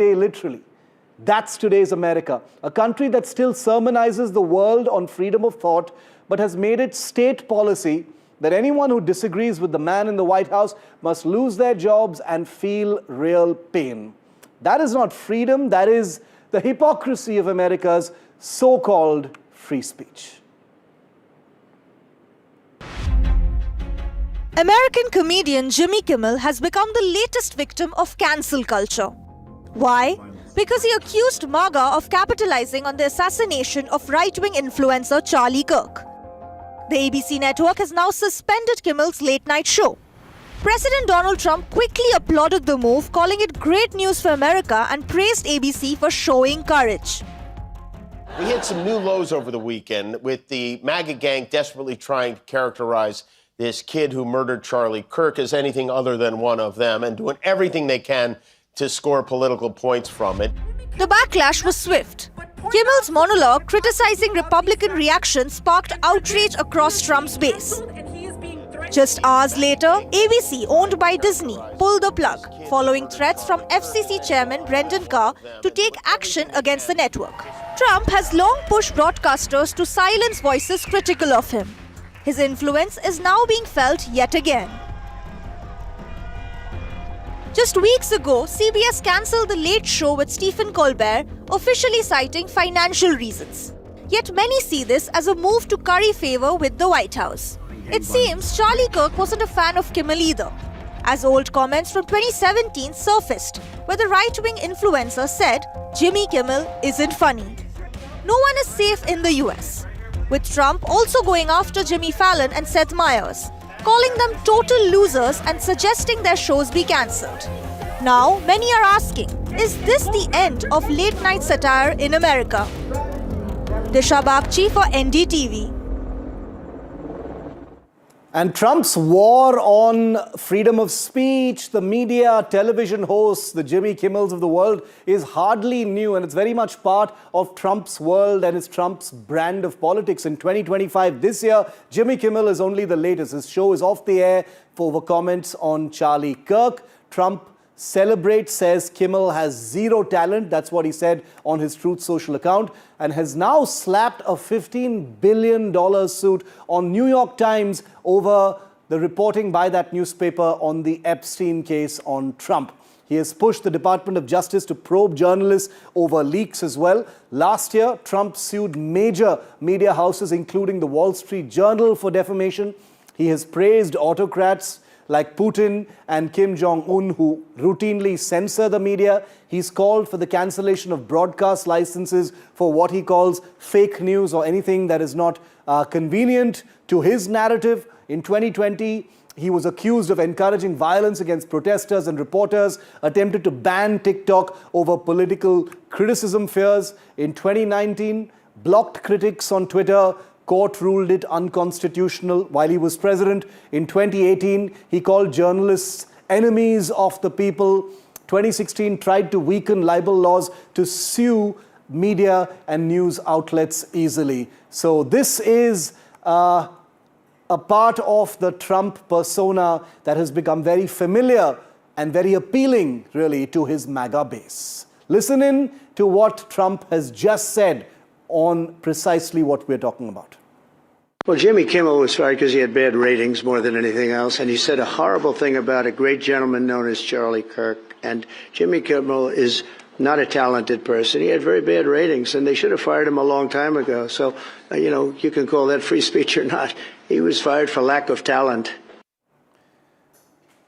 literally. That's today's America, a country that still sermonizes the world on freedom of thought, but has made it state policy that anyone who disagrees with the man in the White House must lose their jobs and feel real pain. That is not freedom, that is the hypocrisy of America's so-called free speech. American comedian Jimmy Kimmel has become the latest victim of cancel culture. Why? Because he accused MAGA of capitalizing on the assassination of right-wing influencer Charlie Kirk. The ABC network has now suspended Kimmel's late-night show. President Donald Trump quickly applauded the move, calling it great news for America and praised ABC for showing courage. We hit some new lows over the weekend with the MAGA gang desperately trying to characterize this kid who murdered Charlie Kirk as anything other than one of them and doing everything they can to score political points from it. The backlash was swift. Kimmel's monologue criticizing Republican reaction sparked outrage across Trump's base. Just hours later, ABC, owned by Disney, pulled the plug, following threats from FCC Chairman Brendan Carr to take action against the network. Trump has long pushed broadcasters to silence voices critical of him. His influence is now being felt yet again. Just weeks ago, CBS cancelled The Late Show with Stephen Colbert, officially citing financial reasons. Yet many see this as a move to curry favor with the White House. It seems Charlie Kirk wasn't a fan of Kimmel either, as old comments from 2017 surfaced, where the right-wing influencer said, "Jimmy Kimmel isn't funny." No one is safe in the US, with Trump also going after Jimmy Fallon and Seth Meyers, calling them total losers and suggesting their shows be cancelled. Now, many are asking, is this the end of late-night satire in America? Disha Bagchi for NDTV. And Trump's war on freedom of speech, the media, television hosts, the Jimmy Kimmels of the world is hardly new, and it's very much part of Trump's world and it's Trump's brand of politics. In 2025, this year, Jimmy Kimmel is only the latest. His show is off the air over comments on Charlie Kirk. Trump celebrates, says Kimmel has zero talent. That's what he said on his Truth Social account, and has now slapped a $15 billion suit on New York Times over the reporting by that newspaper on the Epstein case on Trump. He has pushed the Department of Justice to probe journalists over leaks as well. Last year, Trump sued major media houses, including the Wall Street Journal, for defamation. He has praised autocrats like Putin and Kim Jong-un, who routinely censor the media. He's called for the cancellation of broadcast licenses for what he calls fake news or anything that is not convenient to his narrative. In 2020, he was accused of encouraging violence against protesters and reporters, attempted to ban TikTok over political criticism fears. In 2019, blocked critics on Twitter. Court ruled it unconstitutional while he was president. In 2018, he called journalists enemies of the people. 2016, tried to weaken libel laws to sue media and news outlets easily. So this is a part of the Trump persona that has become very familiar and very appealing, really, to his MAGA base. Listen in to what Trump has just said on precisely what we're talking about. Well, Jimmy Kimmel was fired because he had bad ratings more than anything else, and he said a horrible thing about a great gentleman known as Charlie Kirk. And Jimmy Kimmel is not a talented person. He had very bad ratings, and they should have fired him a long time ago. So, you can call that free speech or not. He was fired for lack of talent.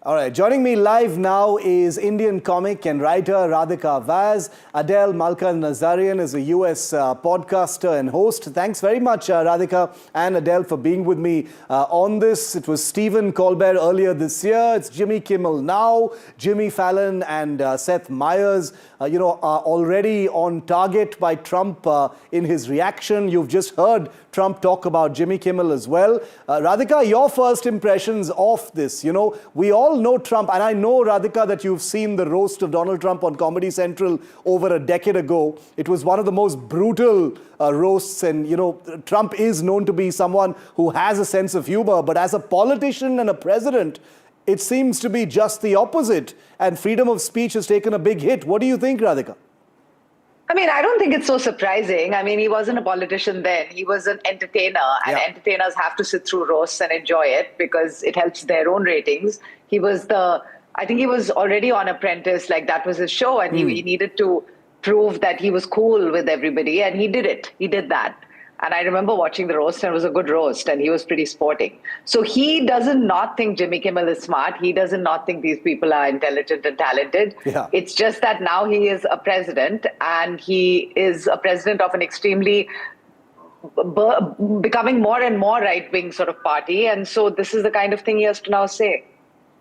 All right, joining me live now is Indian comic and writer Radhika Vaz. Adele Malka Nazarian is a US podcaster and host. Thanks very much, Radhika and Adele, for being with me on this. It was Stephen Colbert earlier this year. It's Jimmy Kimmel now. Jimmy Fallon and Seth Meyers, are already on target by Trump in his reaction. You've just heard Trump talk about Jimmy Kimmel as well. Radhika, your first impressions of this? We all know Trump, and I know, Radhika, that you've seen the roast of Donald Trump on Comedy Central over a decade ago. It was one of the most brutal roasts, and Trump is known to be someone who has a sense of humor, but as a politician and a president, it seems to be just the opposite, and freedom of speech has taken a big hit. What do you think, Radhika? I mean, I don't think it's so surprising. I mean, he wasn't a politician then. He was an entertainer, and entertainers have to sit through roasts and enjoy it because it helps their own ratings. I think he was already on Apprentice, like that was his show, and he needed to prove that he was cool with everybody, and he did it. He did that. And I remember watching the roast, and it was a good roast, and he was pretty sporting. So he doesn't not think Jimmy Kimmel is smart. He doesn't not think these people are intelligent and talented. Yeah. It's just that now he is a president, and he is a president of an extremely becoming more and more right-wing sort of party. And so this is the kind of thing he has to now say.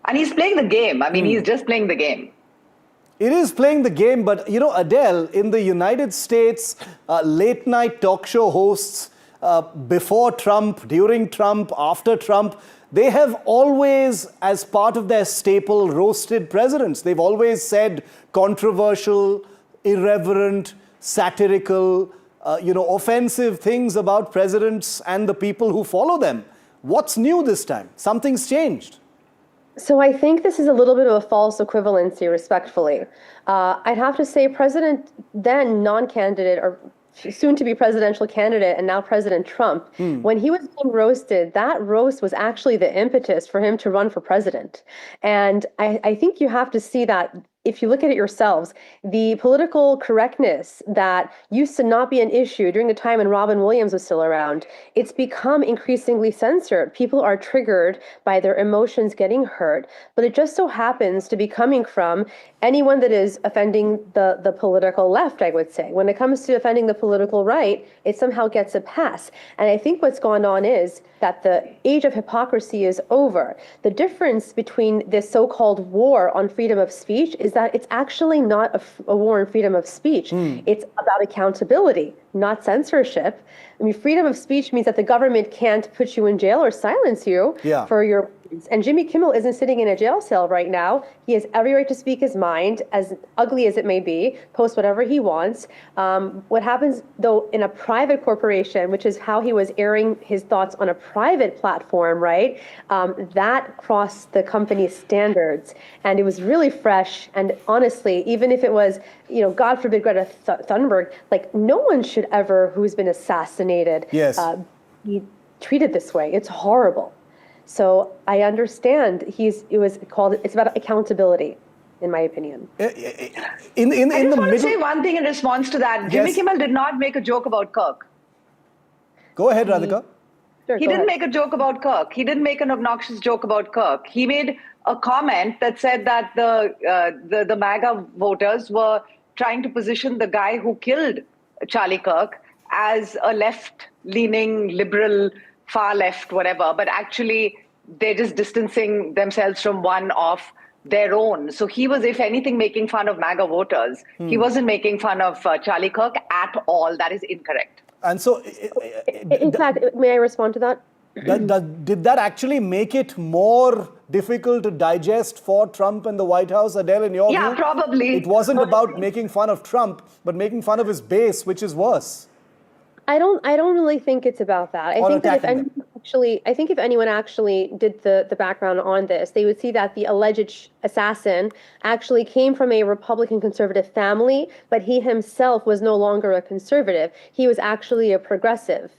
And he's playing the game. I mean, he's just playing the game. It is playing the game, but you know, Adele, in the United States, late night talk show hosts before Trump, during Trump, after Trump, they have always, as part of their staple, roasted presidents. They've always said controversial, irreverent, satirical, offensive things about presidents and the people who follow them. What's new this time? Something's changed. So I think this is a little bit of a false equivalency, respectfully. I'd have to say President, then non-candidate, or soon-to-be presidential candidate, and now President Trump, when he was being roasted, that roast was actually the impetus for him to run for president. And I think you have to see that, if you look at it yourselves, the political correctness that used to not be an issue during the time when Robin Williams was still around, it's become increasingly censored. People are triggered by their emotions getting hurt, but it just so happens to be coming from anyone that is offending the political left, I would say. When it comes to offending the political right, it somehow gets a pass. And I think what's gone on is that the age of hypocrisy is over. The difference between this so-called war on freedom of speech is that it's actually not a war on freedom of speech. It's about accountability, not censorship. I mean, freedom of speech means that the government can't put you in jail or silence you for your opinions. And Jimmy Kimmel isn't sitting in a jail cell right now. He has every right to speak his mind, as ugly as it may be, post whatever he wants. What happens, though, in a private corporation, which is how he was airing his thoughts on a private platform, right? That crossed the company's standards. And it was really fresh. And honestly, even if it was, God forbid, Greta Thunberg, like no one should ever, who's been assassinated, be treated this way. It's horrible. So I understand it's about accountability, in my opinion. I just want to say one thing in response to that. Jimmy Kimmel did not make a joke about Kirk. Go ahead, Radhika. He didn't make a joke about Kirk. He didn't make an obnoxious joke about Kirk. He made a comment that said that the MAGA voters were trying to position the guy who killed Charlie Kirk as a left-leaning, liberal, far left, whatever, but actually they're just distancing themselves from one of their own. So he was, if anything, making fun of MAGA voters. He wasn't making fun of Charlie Kirk at all. That is incorrect. And so... in fact, may I respond to that? Did that actually make it more difficult to digest for Trump and the White House, Adele, in your view? Yeah, probably. It wasn't about making fun of Trump, but making fun of his base, which is worse. I don't really think it's about that. I think that if anyone actually did the background on this, they would see that the alleged assassin actually came from a Republican conservative family, but he himself was no longer a conservative. He was actually a progressive.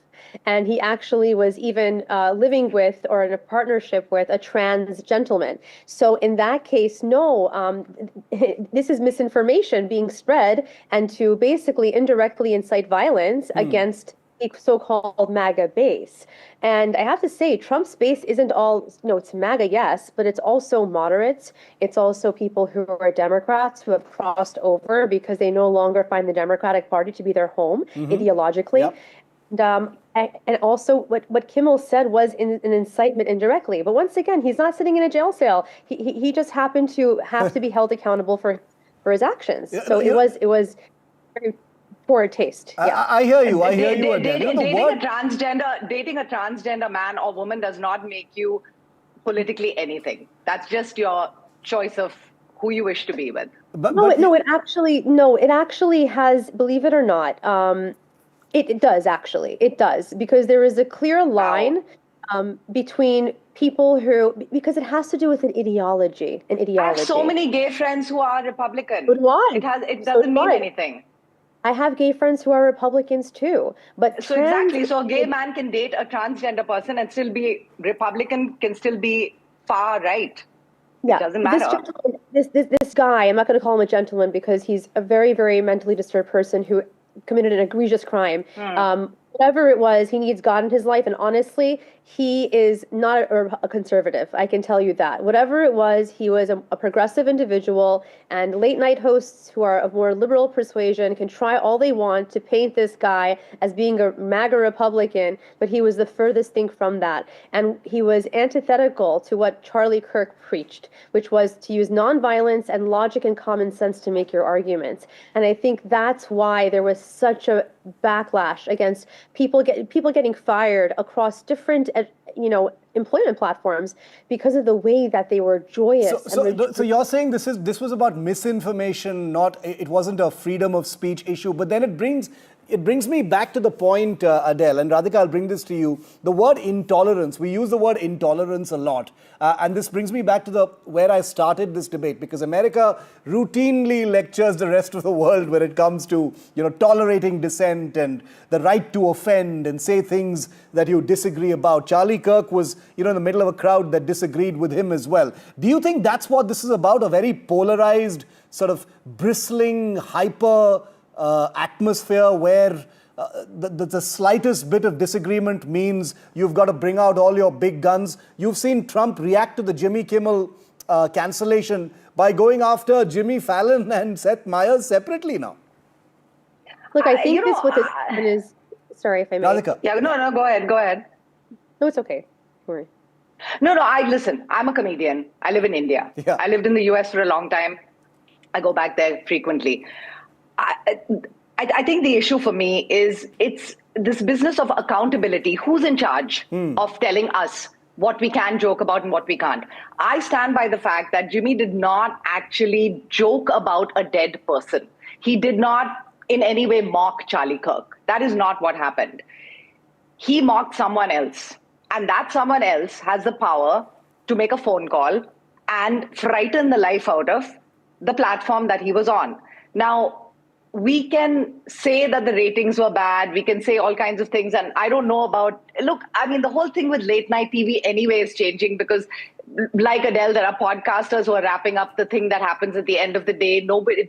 And he actually was even living with or in a partnership with a trans gentleman. So in that case, no, this is misinformation being spread and to basically indirectly incite violence against the so-called MAGA base. And I have to say, Trump's base isn't all, it's MAGA, yes, but it's also moderates. It's also people who are Democrats who have crossed over because they no longer find the Democratic Party to be their home ideologically. Yep. And also what Kimmel said was an incitement indirectly. But once again, he's not sitting in a jail cell. He just happened to have to be held accountable for his actions. So it was very poor taste. Yeah. I hear you. Dating a transgender man or woman does not make you politically anything. That's just your choice of who you wish to be with. It actually has, believe it or not, It does, actually. It does, because there is a clear line between people who, because it has to do with an ideology. I have so many gay friends who are Republican. So do I. It doesn't mean anything. I have gay friends who are Republicans too. But so exactly, so a gay man can date a transgender person and still be Republican, can still be far right. Yeah, it doesn't matter. This guy, I'm not going to call him a gentleman because he's a very, very mentally disturbed person who committed an egregious crime. Whatever it was, he needs God in his life. And honestly, he is not a conservative. I can tell you that. Whatever it was, he was a progressive individual. And late night hosts who are of more liberal persuasion can try all they want to paint this guy as being a MAGA Republican, but he was the furthest thing from that. And he was antithetical to what Charlie Kirk preached, which was to use nonviolence and logic and common sense to make your arguments. And I think that's why there was such a backlash against people getting fired across different employment platforms because of the way that they were joyous. So you're saying this was about misinformation, it wasn't a freedom of speech issue, but then it brings me back to the point, Adele, and Radhika, I'll bring this to you. The word intolerance, we use the word intolerance a lot. And this brings me back to where I started this debate, because America routinely lectures the rest of the world when it comes to, tolerating dissent and the right to offend and say things that you disagree about. Charlie Kirk was, in the middle of a crowd that disagreed with him as well. Do you think that's what this is about? A very polarized, sort of bristling, hyper atmosphere where the slightest bit of disagreement means you've got to bring out all your big guns. You've seen Trump react to the Jimmy Kimmel cancellation by going after Jimmy Fallon and Seth Meyers separately now. Look, I think what this is. Sorry if I may. Radhika. Yeah, no, go ahead. No, it's okay. Don't worry. No, listen, I'm a comedian. I live in India. Yeah. I lived in the US for a long time. I go back there frequently. I think the issue for me is it's this business of accountability. Who's in charge of telling us what we can joke about and what we can't? I stand by the fact that Jimmy did not actually joke about a dead person. He did not in any way mock Charlie Kirk. That is not what happened. He mocked someone else. And that someone else has the power to make a phone call and frighten the life out of the platform that he was on. Now, we can say that the ratings were bad. We can say all kinds of things. And I don't know the whole thing with late night TV anyway is changing because, like Adele, there are podcasters who are wrapping up the thing that happens at the end of the day.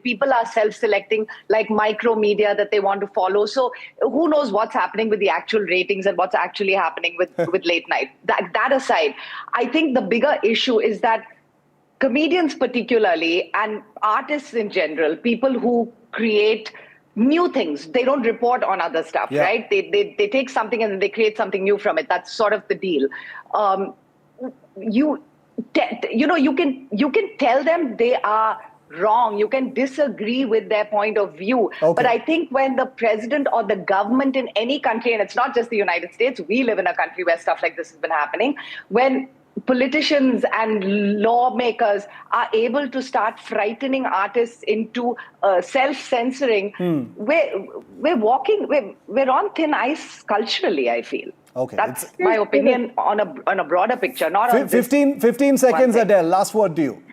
People are self-selecting like micro media that they want to follow. So who knows what's happening with the actual ratings and what's actually happening with late night. That aside, I think the bigger issue is that comedians particularly and artists in general, people who create new things, they don't report on other stuff, right? They take something and then they create something new from it. That's sort of the deal. You can tell them they are wrong. You can disagree with their point of view. Okay. But I think when the president or the government in any country, and it's not just the United States, we live in a country where stuff like this has been happening, when politicians and lawmakers are able to start frightening artists into self-censoring, we're on thin ice culturally, I feel. Okay. That's my opinion on a broader picture, not on 15 seconds, Adele. Last word to you.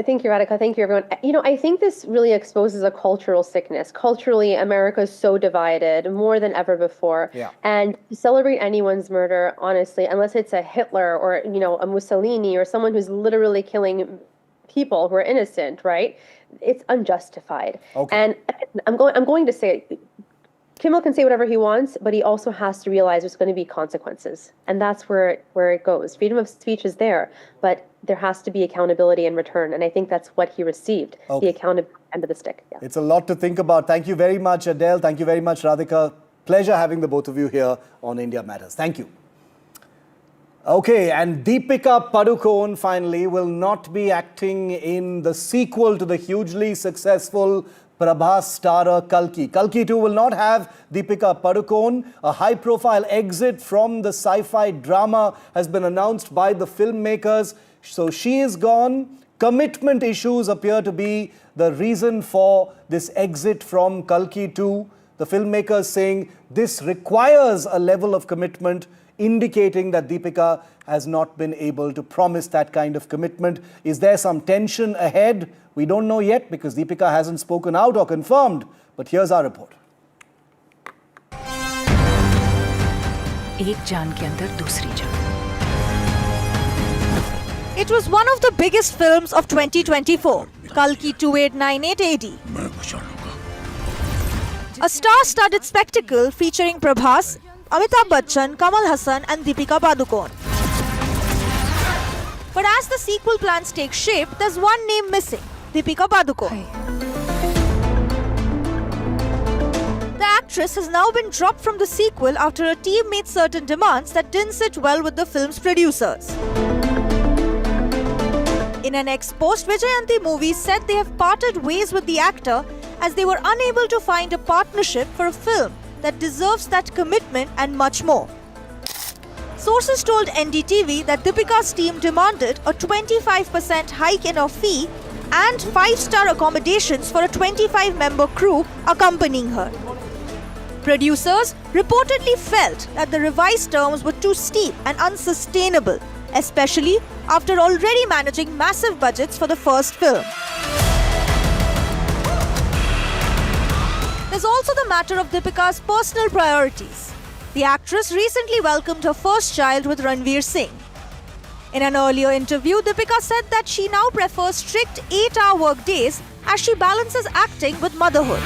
Thank you, Radhika. Thank you, everyone. I think this really exposes a cultural sickness. Culturally, America is so divided more than ever before. Yeah. And to celebrate anyone's murder, honestly, unless it's a Hitler or, a Mussolini or someone who's literally killing people who are innocent, right? It's unjustified. Okay. And I'm going to say, Kimmel can say whatever he wants, but he also has to realize there's going to be consequences. And that's where it goes. Freedom of speech is there, but there has to be accountability in return. And I think that's what he received, the accountability end of the stick. Yeah. It's a lot to think about. Thank you very much, Adele. Thank you very much, Radhika. Pleasure having the both of you here on India Matters. Thank you. Okay, and Deepika Padukone finally will not be acting in the sequel to the hugely successful Prabhas starrer Kalki. Kalki 2 will not have Deepika Padukone. A high-profile exit from the sci-fi drama has been announced by the filmmakers. So she is gone. Commitment issues appear to be the reason for this exit from Kalki 2. The filmmakers saying this requires a level of commitment indicating that Deepika has not been able to promise that kind of commitment. Is there some tension ahead? We don't know yet because Deepika hasn't spoken out or confirmed. But here's our report. एक जान के अंदर दूसरी जान. It was one of the biggest films of 2024, Kalki 2898 AD. A star-studded spectacle featuring Prabhas, Amitabh Bachchan, Kamal Hassan and Deepika Padukone. But as the sequel plans take shape, there's one name missing, Deepika Padukone. The actress has now been dropped from the sequel after her team made certain demands that didn't sit well with the film's producers. In an ex-post, Vijayanti Movies said they have parted ways with the actor as they were unable to find a partnership for a film that deserves that commitment and much more. Sources told NDTV that Deepika's team demanded a 25% hike in her fee and 5-star accommodations for a 25-member crew accompanying her. Producers reportedly felt that the revised terms were too steep and unsustainable, especially after already managing massive budgets for the first film. There's also the matter of Deepika's personal priorities. The actress recently welcomed her first child with Ranveer Singh. In an earlier interview, Deepika said that she now prefers strict 8-hour work days as she balances acting with motherhood.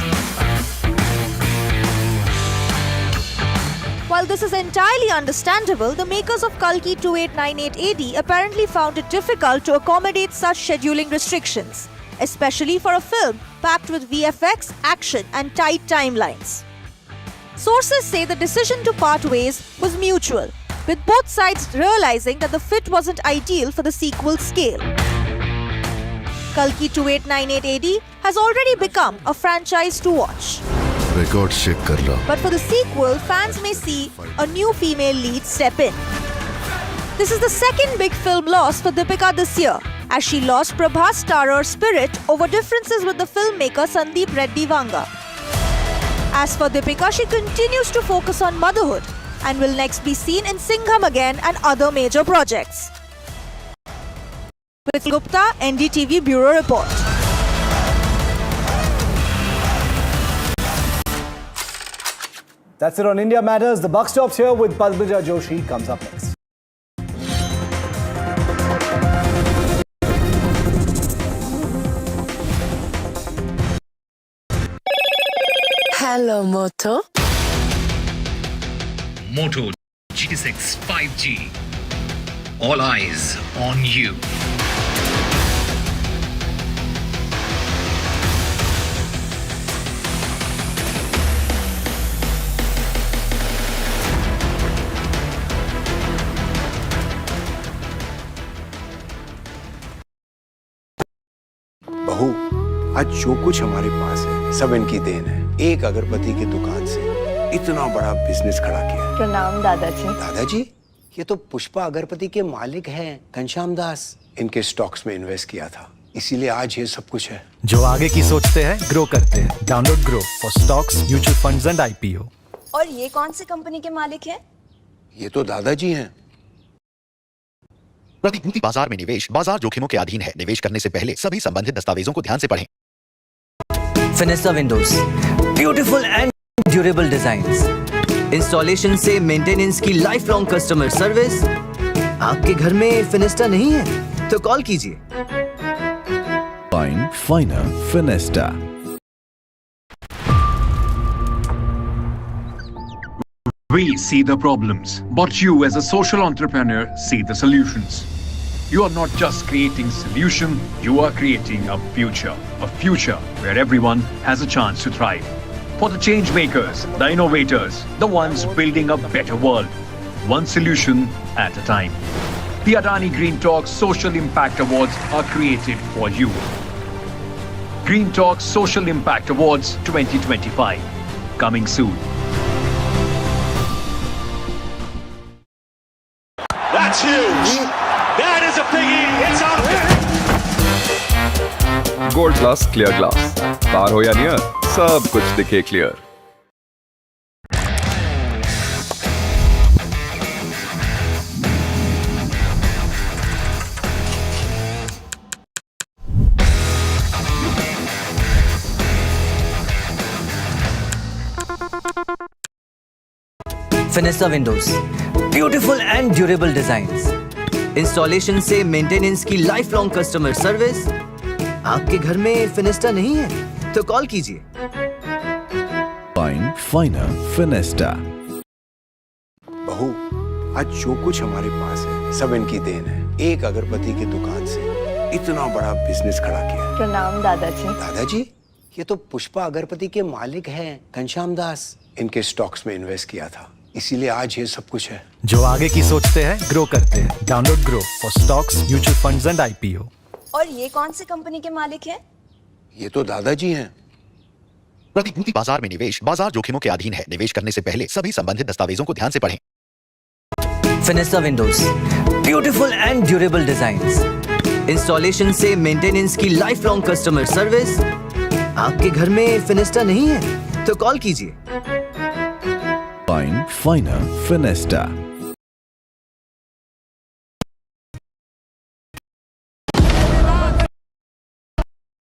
While this is entirely understandable, the makers of Kalki 2898 AD apparently found it difficult to accommodate such scheduling restrictions, especially for a film packed with VFX, action and tight timelines. Sources say the decision to part ways was mutual, with both sides realizing that the fit wasn't ideal for the sequel's scale. Kalki 2898 AD has already become a franchise to watch. But for the sequel, fans may see a new female lead step in. This is the second big film loss for Deepika this year, as she lost Prabhas' starer Spirit over differences with the filmmaker Sandeep Reddy Vanga. As for Deepika, she continues to focus on motherhood and will next be seen in Singham Again and other major projects. With Gupta, NDTV Bureau Report. That's it on India Matters. The buck stops here with Padmaja Joshi. Comes up next. Hello, Moto. Moto GT6 5G. All eyes on you. बहू, आज जो कुछ हमारे पास है सब इनकी then है। एक अगरबत्ती की दुकान से इतना बड़ा बिजनेस खड़ा किया है। प्रणाम दादाजी। दादाजी, ये तो पुष्पा अगरबत्ती के मालिक हैं, घनश्याम दास। इनके स्टॉक्स में इन्वेस्ट किया था, इसीलिए आज ये सब कुछ है। जो आगे की सोचते हैं, ग्रो करते हैं। Download grow for stocks, mutual funds and IPO। और ये कौन सी कंपनी के मालिक हैं? ये तो दादाजी हैं। प्रतिभूति बाजार में निवेश बाजार जोखिमों के अधीन है। निवेश करने से पहले सभी संबंधित दस्तावेजों को ध्यान से पढ़ें। Fenesta windows, beautiful and durable designs, installation से मेंटेनेंस की लाइफ लॉन्ग कस्टमर सर्विस। आपके घर में फिनिस्टा नहीं है तो कॉल कीजिए। Fine, finer, Finesta. We see the problems, but you as a social entrepreneur see the solutions. You are not just creating solution, you are creating a future where everyone has a chance to thrive. For the change makers, the innovators, the ones building a better world, one solution at a time. The Adani Green Talk Social Impact Awards are created for you. Green Talk Social Impact Awards 2025, coming soon. That's huge. That is a biggie. It's out there. Gold Plus Clear Glass. पार हो या near, सब कुछ दिखे clear. Fenesta windows, beautiful and durable designs, installation से maintenance की life long customer service. आपके घर में फिनेस्टा नहीं है तो कॉल कीजिए। Fine Finer Finesta. बहू, आज जो कुछ हमारे पास है सब इनकी देन है। एक अगरबत्ती की दुकान से इतना बड़ा बिजनेस खड़ा किया है। प्रणाम दादाजी। दादाजी, ये तो पुष्पा अगरबत्ती के मालिक हैं, घनश्याम दास। इनके स्टॉक्स में इन्वेस्ट किया था, इसीलिए आज ये सब कुछ है। जो आगे की सोचते हैं ग्रो करते हैं। Download grow for stocks, mutual funds and IPO। और ये कौन सी कंपनी के मालिक हैं? ये तो दादाजी हैं। प्रतिभूति बाजार में निवेश बाजार जोखिमों के अधीन है। निवेश करने से पहले सभी संबंधित दस्तावेजों को ध्यान से पढ़ें। Fenesta windows, beautiful and durable designs, installation से मेंटेनेंस की लाइफ लॉन्ग कस्टमर सर्विस। आपके घर में फिनेस्टा नहीं है तो कॉल कीजिए। Fine Finer Finesta.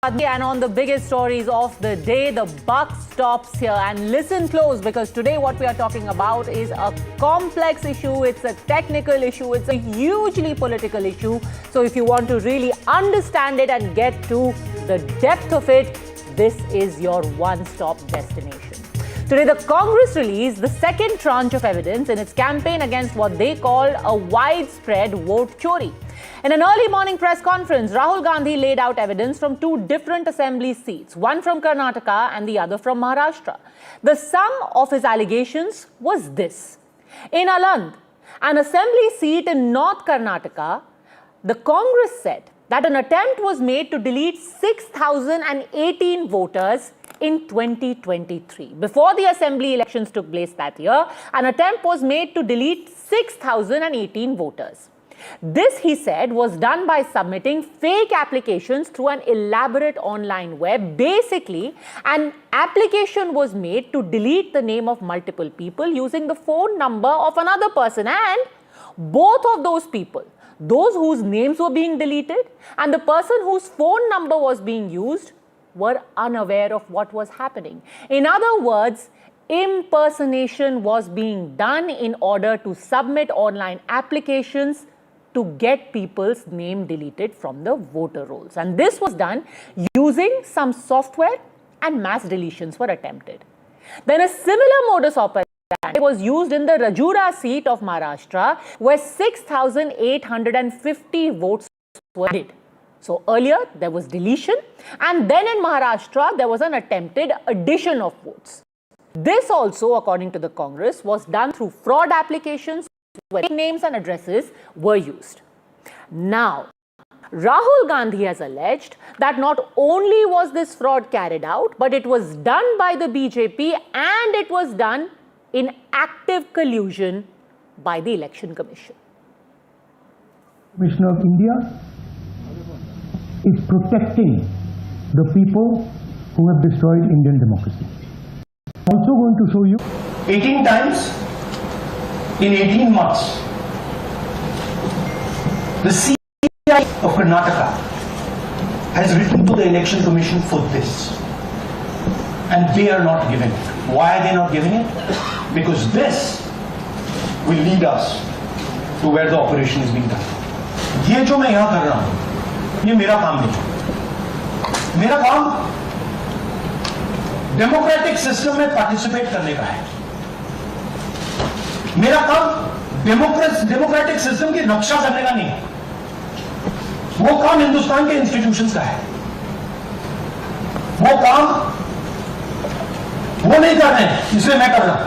And on the biggest stories of the day, the buck stops here. And listen close, because today what we are talking about is a complex issue. It's a technical issue. It's a hugely political issue. So if you want to really understand it and get to the depth of it, this is your one-stop destination. Today, the Congress released the second tranche of evidence in its campaign against what they called a widespread vote chori. In an early morning press conference, Rahul Gandhi laid out evidence from two different assembly seats, one from Karnataka and the other from Maharashtra. The sum of his allegations was this. In Aland, an assembly seat in North Karnataka, the Congress said that an attempt was made to delete 6,018 voters in 2023. Before the assembly elections took place that year, an attempt was made to delete 6,018 voters. This, he said, was done by submitting fake applications through an elaborate online web. Basically, an application was made to delete the name of multiple people using the phone number of another person, and both of those people, those whose names were being deleted and the person whose phone number was being used, were unaware of what was happening. In other words, impersonation was being done in order to submit online applications to get people's name deleted from the voter rolls. And this was done using some software, and mass deletions were attempted. Then a similar modus operandi was used in the Rajura seat of Maharashtra, where 6,850 votes were added. So earlier there was deletion, and then in Maharashtra there was an attempted addition of votes. This also, according to the Congress, was done through fraud applications where names and addresses were used. Now, Rahul Gandhi has alleged that not only was this fraud carried out, but it was done by the BJP, and it was done in active collusion by the Election Commission. Commission of India is protecting the people who have destroyed Indian democracy. I'm also going to show you 18 times in 18 months. The CI of Karnataka has written to the Election Commission for this, and they are not giving it. Why are they not giving it? Because this will lead us to where the operation is being done. ये जो मैं यहाँ कर रहा हूँ, ये मेरा काम नहीं है. मेरा काम डेमोक्रेटिक सिस्टम में पार्टिसिपेट करने का है. मेरा काम डेमोक्रेटिक सिस्टम की रक्षा करने का नहीं है. वो काम हिंदुस्तान के इंस्टीट्यूशंस का है. वो काम वो नहीं कर रहे हैं, इसलिए मैं कर रहा हूं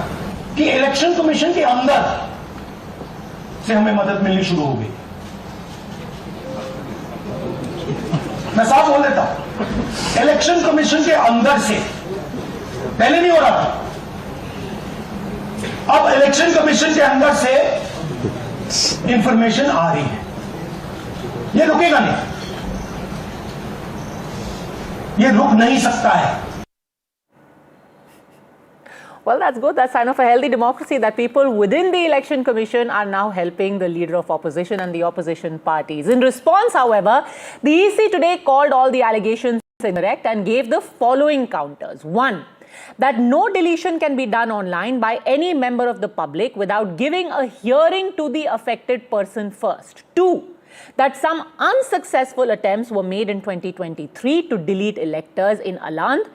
कि इलेक्शन कमीशन के अंदर से हमें मदद मिलनी शुरू हो गई. मैं साफ बोल देता हूं, इलेक्शन कमीशन के अंदर से पहले नहीं हो रहा था. अब इलेक्शन कमीशन के अंदर से इंफॉर्मेशन आ रही है. ये रुकेगा नहीं, ये रुक नहीं सकता है. Well, that's good. That's a sign of a healthy democracy, that people within the Election Commission are now helping the leader of opposition and the opposition parties. In response, however, the EC today called all the allegations incorrect and gave the following counters. 1. that no deletion can be done online by any member of the public without giving a hearing to the affected person first. 2, that some unsuccessful attempts were made in 2023 to delete electors in Aland,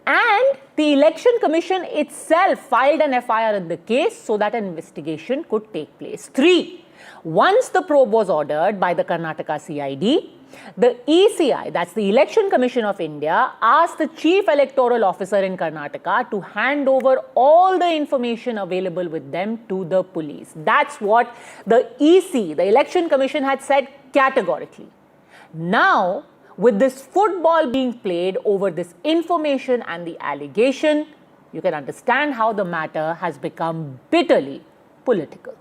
and the Election Commission itself filed an FIR in the case so that an investigation could take place. 3, once the probe was ordered by the Karnataka CID, the ECI, that's the Election Commission of India, asked the Chief Electoral Officer in Karnataka to hand over all the information available with them to the police. That's what the EC, the Election Commission, had said categorically. Now, with this football being played over this information and the allegation, you can understand how the matter has become bitterly political.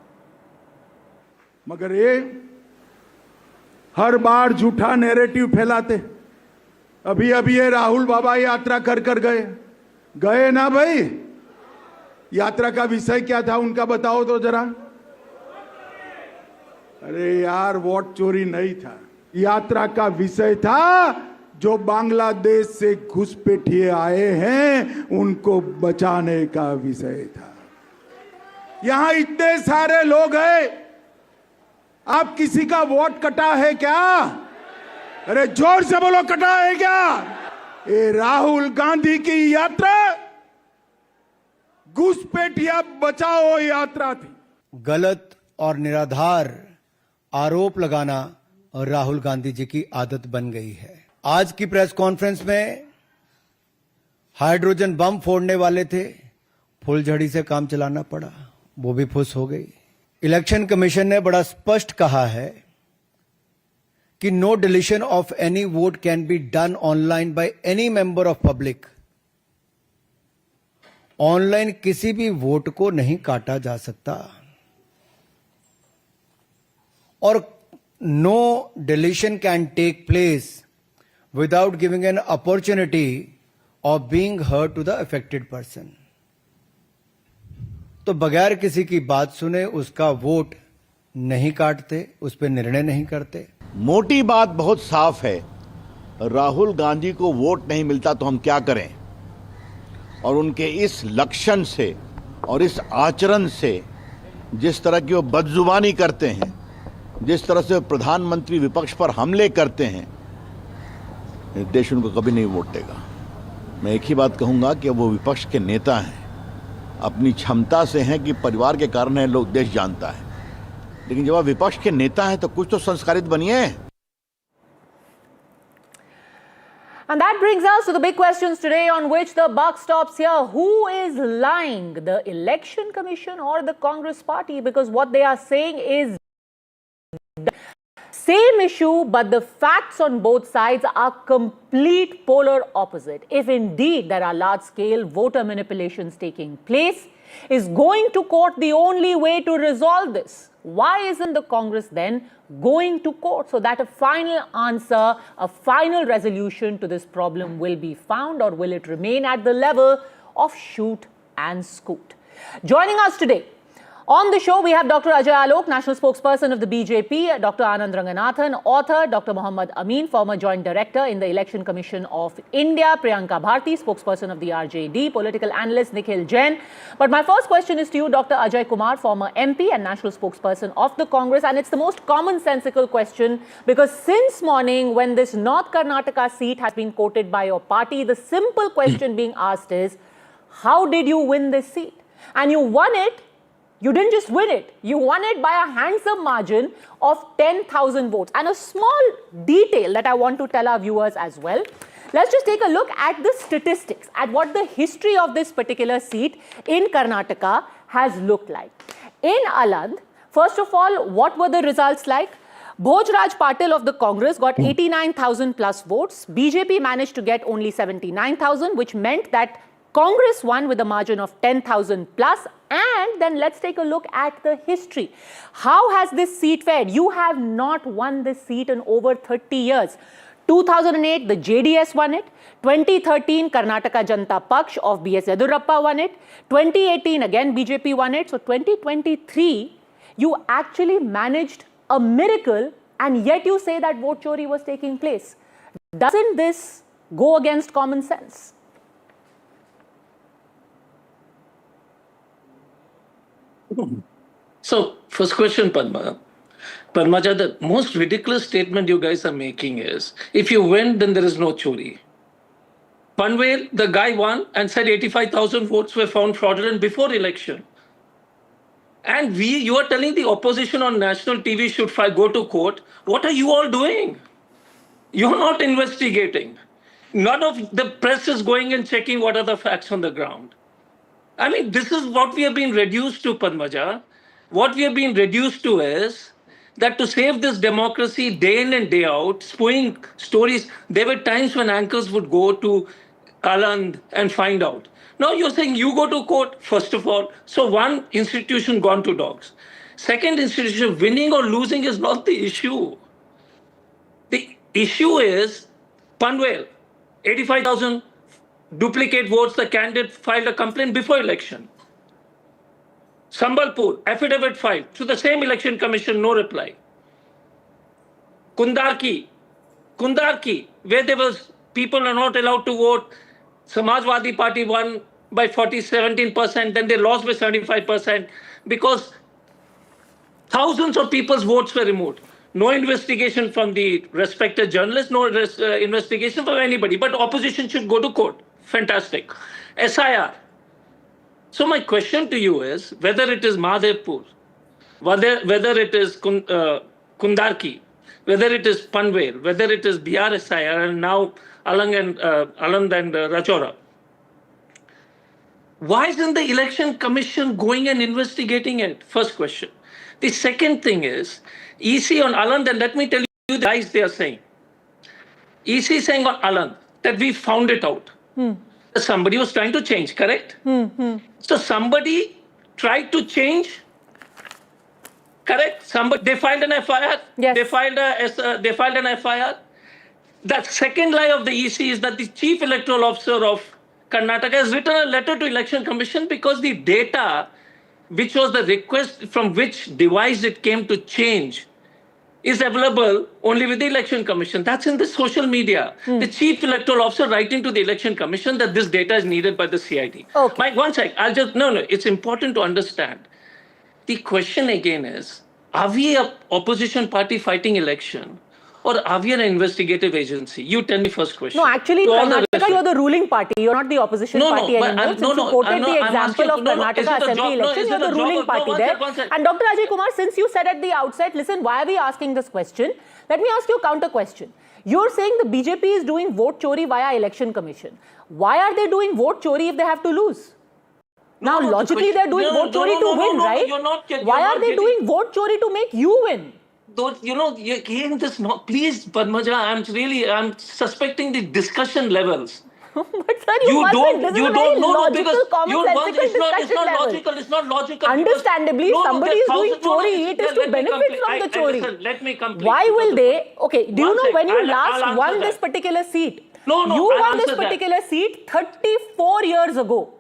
मगर ये हर बार झूठा narrative फैलाते। अभी अभी ये राहुल बाबा यात्रा कर गए ना भाई? यात्रा का विषय क्या था उनका बताओ तो जरा। अरे यार, वोट चोरी नहीं था, यात्रा का विषय था जो बांग्लादेश से घुसपैठिए आए हैं उनको बचाने का विषय था। यहां इतने सारे लोग हैं, आप किसी का वोट कटा है क्या? अरे जोर से बोलो, कटा है क्या? ये राहुल गांधी की यात्रा घुसपैठिया बचाओ यात्रा थी। गलत और निराधार आरोप लगाना और राहुल गांधी जी की आदत बन गई है। आज की प्रेस कॉन्फ्रेंस में हाइड्रोजन बम फोड़ने वाले थे, फुलझड़ी से काम चलाना पड़ा, वो भी फुस हो गई। इलेक्शन कमीशन ने बड़ा स्पष्ट कहा है कि no deletion of any vote can be done online by any member of public. Online किसी भी वोट को नहीं काटा जा सकता और no deletion can take place without giving an opportunity of being heard to the affected person. तो बगैर किसी की बात सुने उसका वोट नहीं काटते, उस पर निर्णय नहीं करते। मोटी बात बहुत साफ है, राहुल गांधी को वोट नहीं मिलता तो हम क्या करें? और उनके इस लक्षण से और इस आचरण से, जिस तरह की वो बदजुबानी करते हैं, जिस तरह से प्रधानमंत्री विपक्ष पर हमले करते हैं, देश उनको कभी नहीं वोट देगा। मैं एक ही बात कहूंगा कि वो विपक्ष के नेता हैं, अपनी क्षमता से हैं कि परिवार के कारण है, लोग देश जानता है, लेकिन जब आप विपक्ष के नेता हैं तो कुछ तो संस्कारित बनिए। And that brings us to the big questions today on which the buck stops here. Who is lying, the Election Commission or the Congress Party? Because what they are saying is same issue, but the facts on both sides are complete polar opposite. If indeed there are large-scale voter manipulations taking place, is going to court the only way to resolve this? Why isn't the Congress then going to court so that a final answer, a final resolution to this problem will be found, or will it remain at the level of shoot and scoot? Joining us today on the show, we have Dr. Ajay Alok, National Spokesperson of the BJP, Dr. Anand Ranganathan, author, Dr. Mohammad Amin, former Joint Director in the Election Commission of India, Priyanka Bharti, spokesperson of the RJD, political analyst Nikhil Jain. But my first question is to you, Dr. Ajay Kumar, former MP and National Spokesperson of the Congress. And it's the most commonsensical question, because since morning, when this North Karnataka seat has been quoted by your party, the simple question being asked is, how did you win this seat? And you won it. You didn't just win it, you won it by a handsome margin of 10,000 votes. And a small detail that I want to tell our viewers as well. Let's just take a look at the statistics, at what the history of this particular seat in Karnataka has looked like. In Aland, first of all, what were the results like? Bhojraj Patil of the Congress got 89,000 plus votes. BJP managed to get only 79,000, which meant that Congress won with a margin of 10,000 plus. And then let's take a look at the history. How has this seat fared? You have not won this seat in over 30 years. 2008, the JDS won it. 2013, Karnataka Janata Paksh of B.S. Yedurappa won it. 2018, again, BJP won it. So 2023, you actually managed a miracle, and yet you say that vote chori was taking place. Doesn't this go against common sense? So, first question, Padmaja, the most ridiculous statement you guys are making is, if you win, then there is no chori. Panvel, the guy won and said 85,000 votes were found fraudulent before election. And you are telling the opposition on national TV should go to court. What are you all doing? You're not investigating. None of the press is going and checking what are the facts on the ground. I mean, this is what we have been reduced to, Padmaja. What we have been reduced to is that to save this democracy day in and day out, spewing stories, there were times when anchors would go to Aland and find out. Now you're saying you go to court, first of all. So one institution gone to dogs. Second institution, winning or losing is not the issue. The issue is Panvel, 85,000 duplicate votes, the candidate filed a complaint before election. Sambalpur, affidavit filed to the same election commission, no reply. Kundarki, where there was people are not allowed to vote. Samajwadi Party won by 17%, then they lost by 75% because thousands of people's votes were removed. No investigation from the respected journalists, no investigation from anybody, but opposition should go to court. Fantastic. SIR. So my question to you is, whether it is Madhepur, whether it is Kundarki, whether it is Panvel, whether it is BRSIR, and now Aland and Rajora, why isn't the election commission going and investigating it? First question. The second thing is, EC on Aland, and let me tell you the lies they are saying. EC saying on Aland that we found it out. Somebody was trying to change, correct? So somebody tried to change, correct? They filed an FIR. Yes. They filed an FIR. The second lie of the EC is that the Chief Electoral Officer of Karnataka has written a letter to Election Commission because the data, which was the request from which device it came to change, is available only with the Election Commission. That's in the social media. The Chief Electoral Officer writing to the Election Commission that this data is needed by the CID. Okay. Mike, one sec. It's important to understand. The question again is, are we an opposition party fighting election? Or are we an investigative agency? You tell me first question. No, actually, Karnataka, you're the ruling party. You're not the opposition party anymore. Since you quoted the example of Karnataka Assembly election, you're the ruling party there. And Dr. Ajay Kumar, since you said at the outset, listen, why are we asking this question? Let me ask you a counter question. You're saying the BJP is doing vote chori via election commission. Why are they doing vote chori if they have to lose? Now, logically, they're doing vote chori to win, right? Why are they doing vote chori to make you win? Again, please, Padmaja, I'm suspecting the discussion levels. But sir, you don't know because it's not logical. Understandably, somebody is doing chori, it is to benefit from the chori. Listen, let me complete. Why will they? Okay, do you know when you last won this particular seat? You won this particular seat 34 years ago.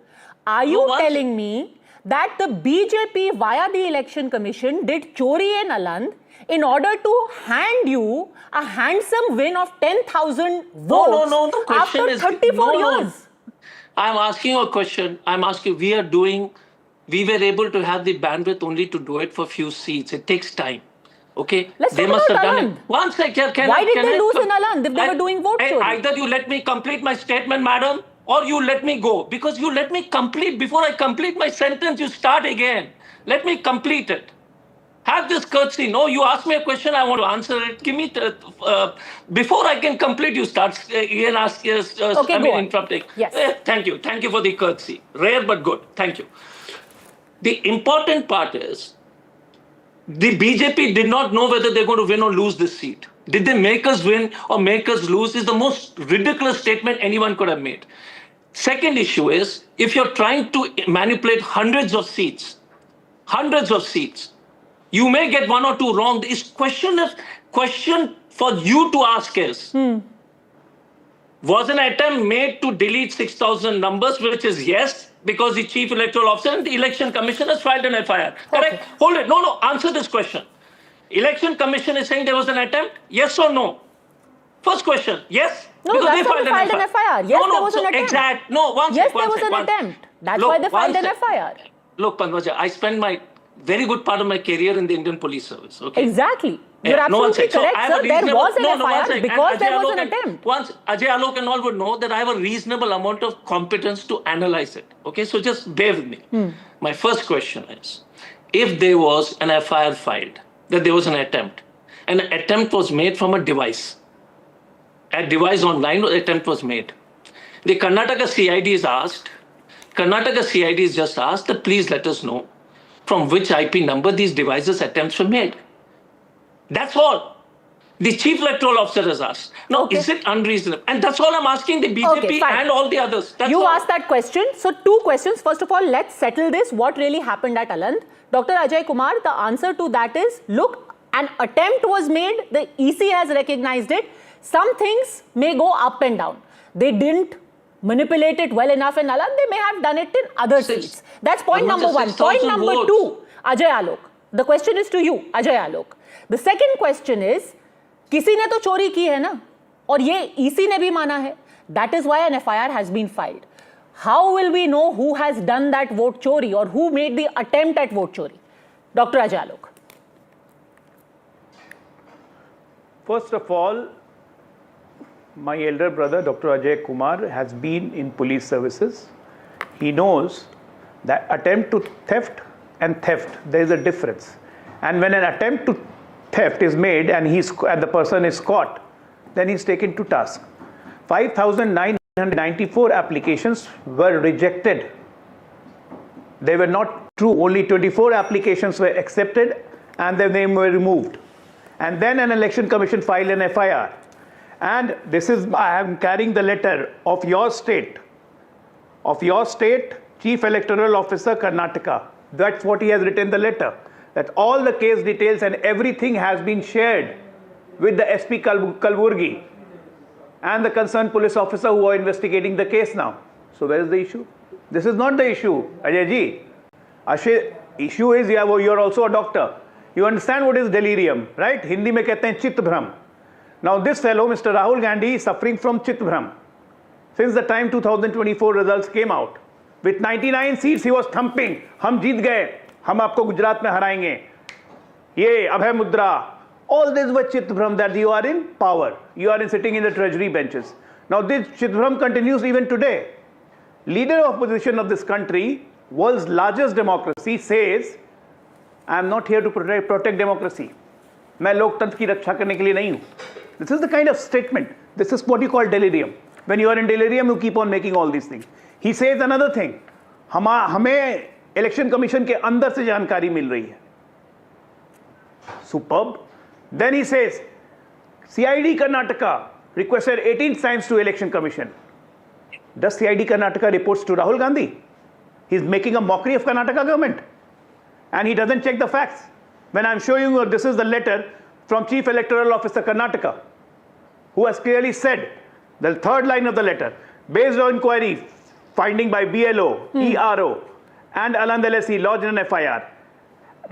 Are you telling me that the BJP via the election commission did chori in Aland in order to hand you a handsome win of 10,000 votes the question after 34 years? I'm asking you a question. I'm asking, we were able to have the bandwidth only to do it for few seats. It takes time. Okay? Let's talk about Aland. One second. Why did they lose in Aland if they were doing vote chori? Either you let me complete my statement, madam, or you let me go. Because you let me complete. Before I complete my sentence, you start again. Let me complete it. Have this courtesy. No, you ask me a question, I want to answer it. Give me, before I can complete, you start again ask. Interrupting. Yes. Thank you. Thank you for the courtesy. Rare but good. Thank you. The important part is, the BJP did not know whether they're going to win or lose this seat. Did they make us win or make us lose is the most ridiculous statement anyone could have made. Second issue is, if you're trying to manipulate hundreds of seats, you may get one or two wrong. This question for you to ask is, was an attempt made to delete 6,000 numbers, which is yes, because the Chief Electoral Officer and the Election Commission has filed an FIR. Correct? Okay. Hold it. No, answer this question. Election Commission is saying there was an attempt, yes or no? First question, yes? No, because that's why they filed an FIR. Yes, there was an attempt. Yes, there was an attempt. That's why they filed an FIR. Look, Padmaja, I spend my very good part of my career in the Indian police service. Okay. Exactly. You're absolutely correct, sir. There was an FIR because there was an attempt. Once Ajay Alok and all would know that I have a reasonable amount of competence to analyze it. Okay, so just bear with me. My first question is, if there was an FIR filed, that there was an attempt was made from a device online, attempt was made. The Karnataka CID is just asked that please let us know from which IP number these devices attempts were made. That's all. The chief electoral officer has asked. Now, is it unreasonable? And that's all I'm asking the BJP and all the others. That's you all. asked that question. So 2 questions. First of all, let's settle this. What really happened at Aland? Dr. Ajay Kumar, the answer to that is, look, an attempt was made. The EC has recognized it. Some things may go up and down. They didn't manipulate it well enough in Aland. They may have done it in other seats. That's point number 1. Point number 2, Ajay Alok. The question is to you, Ajay Alok. The second question is, किसी ने तो चोरी की है ना, और ये EC ने भी माना है. That is why an FIR has been filed. How will we know who has done that vote chori or who made the attempt at vote chori? Dr. Ajay Alok. First of all, my elder brother, Dr. Ajay Kumar, has been in police services. He knows that attempt to theft and theft, there is a difference. And when an attempt to theft is made and the person is caught, then he's taken to task. 5,994 applications were rejected. They were not true. Only 24 applications were accepted and their name were removed. And then an election commission filed an FIR. And this is, I am carrying the letter of your state, Chief Electoral Officer, Karnataka. That's what he has written the letter. That all the case details and everything has been shared with the SP Kalburgi and the concerned police officer who are investigating the case now. So where is the issue? This is not the issue, Ajay ji. Issue is you're also a doctor. You understand what is delirium, right? Hindi mein kehte hain chit bhram. Now this fellow, Mr. Rahul Gandhi, is suffering from chit bhram. Since the time 2024 results came out, with 99 seats he was thumping. Hum jeet gaye. हम आपको गुजरात में हराएंगे, ये अभय मुद्रा, all this was chitbhram that you are in power, you are sitting in the treasury benches. Now this chitbhram continues even today. Leader of opposition of this country, world's largest democracy, says, I am not here to protect democracy. मैं लोकतंत्र की रक्षा करने के लिए नहीं हूँ. This is the kind of statement. This is what you call delirium. When you are in delirium, you keep on making all these things. He says another thing. हमें election commission के अंदर से जानकारी मिल रही है. Superb. Then he says, CID Karnataka requested 18 times to election commission. Does CID Karnataka reports to Rahul Gandhi? He's making a mockery of Karnataka government. And he doesn't check the facts. When I'm showing you, this is the letter from Chief Electoral Officer Karnataka, who has clearly said, the third line of the letter, based on inquiry, finding by BLO, ERO, and Aland LSE lodged an FIR.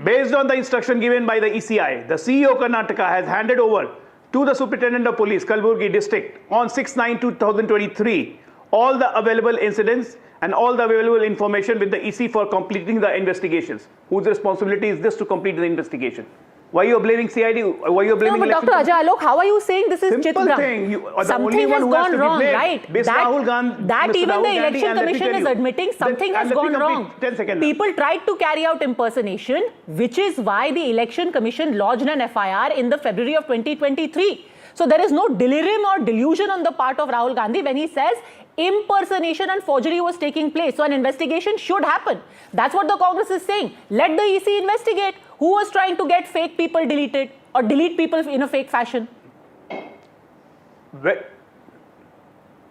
Based on the instruction given by the ECI, the CEO Karnataka has handed over to the Superintendent of Police, Kalburgi District, on 6/9/2023, all the available incidents and all the available information with the EC for completing the investigations. Whose responsibility is this to complete the investigation? Why you are blaming CID? Why you are blaming? No, but Dr. Ajay Alok, how are you saying this is simple chitbhram? Thing. Something has gone wrong, right? That even Rahul the election commission is admitting something has gone wrong. 10 seconds. People tried to carry out impersonation, which is why the election commission lodged an FIR in the February of 2023. So there is no delirium or delusion on the part of Rahul Gandhi when he says impersonation and forgery was taking place. So an investigation should happen. That's what the Congress is saying. Let the EC investigate who was trying to get fake people deleted or delete people in a fake fashion.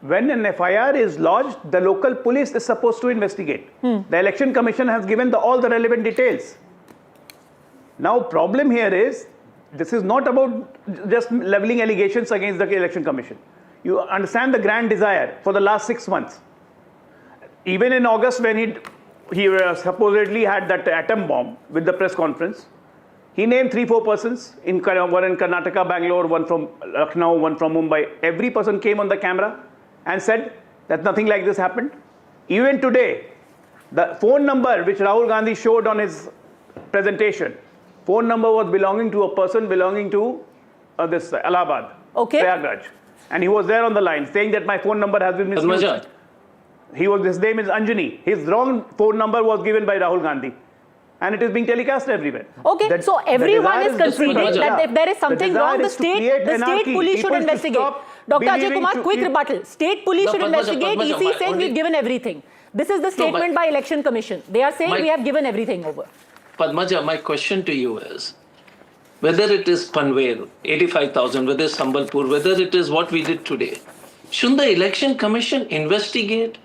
When an FIR is lodged, the local police is supposed to investigate. The election commission has given all the relevant details. Now, problem here is, this is not about just leveling allegations against the election commission. You understand the grand desire for the last 6 months. Even in August, when he supposedly had that atom bomb with the press conference, he named 3-4 persons, one in Karnataka, Bangalore, one from Lucknow, one from Mumbai. Every person came on the camera and said that nothing like this happened. Even today, the phone number which Rahul Gandhi showed on his presentation. Phone number was belonging to a person belonging to this Allahabad, Prayagraj. And he was there on the line saying that my phone number has been misused. His name is Anjani. His wrong phone number was given by Rahul Gandhi. And it is being telecast everywhere. Okay, so everyone is conceding that if there is something wrong, the state police should investigate. Dr. Ajay Kumar, quick rebuttal. State police should investigate. EC is saying we've given everything. This is the statement by Election Commission. They are saying we have given everything over. Padmaja, my question to you is, whether it is Panvel, 85,000, whether it's Sambalpur, whether it is what we did today, shouldn't the Election Commission investigate?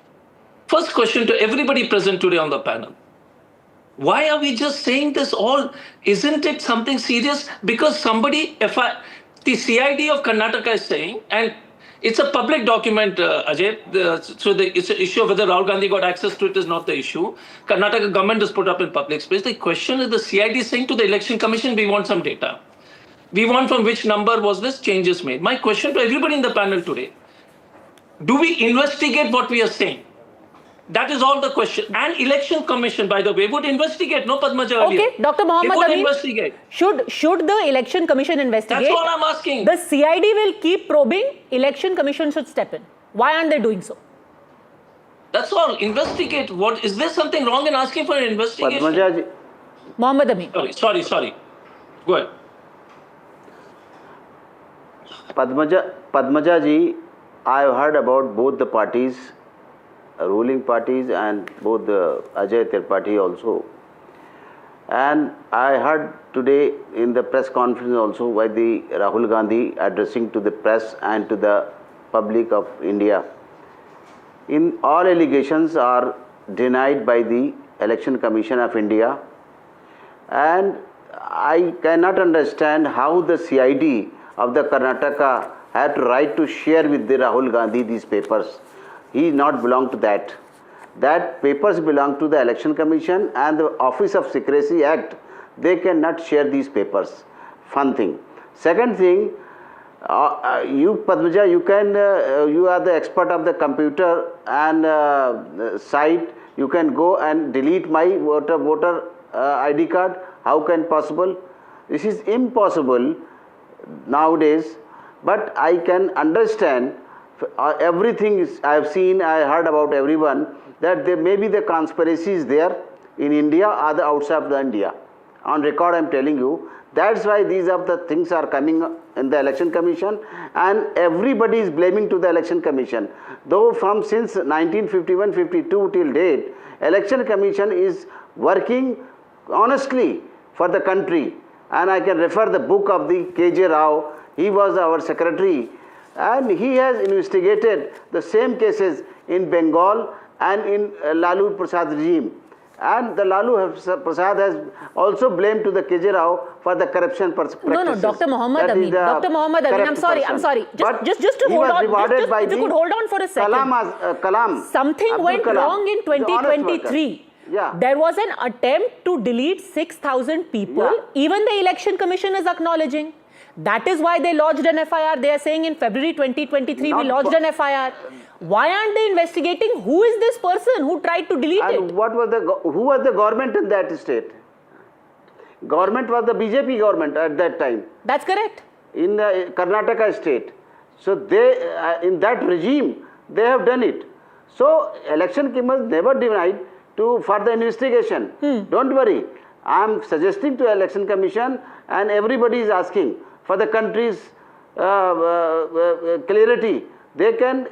First question to everybody present today on the panel. Why are we just saying this all? Isn't it something serious? Because somebody, the CID of Karnataka is saying, and it's a public document, Ajay, it's an issue of whether Rahul Gandhi got access to it is not the issue. Karnataka government is put up in public space. The question is the CID is saying to the Election Commission, we want some data. We want from which number was this changes made. My question to everybody in the panel today, do we investigate what we are saying? That is all the question. And Election Commission, by the way, would investigate, no Padmaja earlier. Okay, Dr. Mohammed would Amin, investigate. Should the Election Commission investigate? That's all I'm asking. The CID will keep probing. Election Commission should step in. Why aren't they doing so? That's all. Investigate. What is there something wrong in asking for an investigation? Padmaja, Mohammed Amin. Sorry. Go ahead. Padmaja ji, I have heard about both the parties, ruling parties, and both the Ajay Tripathi also. And I heard today in the press conference also by the Rahul Gandhi addressing to the press and to the public of India. In all allegations are denied by the Election Commission of India, and I cannot understand how the CID of the Karnataka had right to share with the Rahul Gandhi these papers. He not belong to that. That papers belong to the Election Commission and the Office of Secrecy Act. They cannot share these papers. Fun thing. Second thing, you Padmaja, you are the expert of the computer and site. You can go and delete my voter ID card. How can possible? This is impossible nowadays. But I can understand everything I have seen, I heard about everyone, that there may be the conspiracies there in India or the outside of India. On record I am telling you, that's why these are the things are coming in the Election Commission, and everybody is blaming to the Election Commission. Though from since 1951-52 till date, Election Commission is working honestly for the country, and I can refer the book of the K.J. Rao. He was our secretary, and he has investigated the same cases in Bengal and in Lalu Prasad regime. And the Lalu Prasad has also blamed to the K.J. Rao for the corruption practices. No, Dr. Mohammed Amin. Dr. Mohammed Amin, I'm sorry. Just to hold on. If you could hold on for a second. Something went wrong in 2023. Yeah. There was an attempt to delete 6,000 people. Yeah. Even the Election Commission is acknowledging. That is why they lodged an FIR. They are saying in February 2023 we lodged an FIR. Why aren't they investigating who is this person who tried to delete it? Who was the government in that state? Government was the BJP government at that time. That's correct. In the Karnataka state. So they, in that regime, they have done it. So Election Commission never denied to further investigation. Don't worry. I am suggesting to Election Commission, and everybody is asking for the country's clarity. They can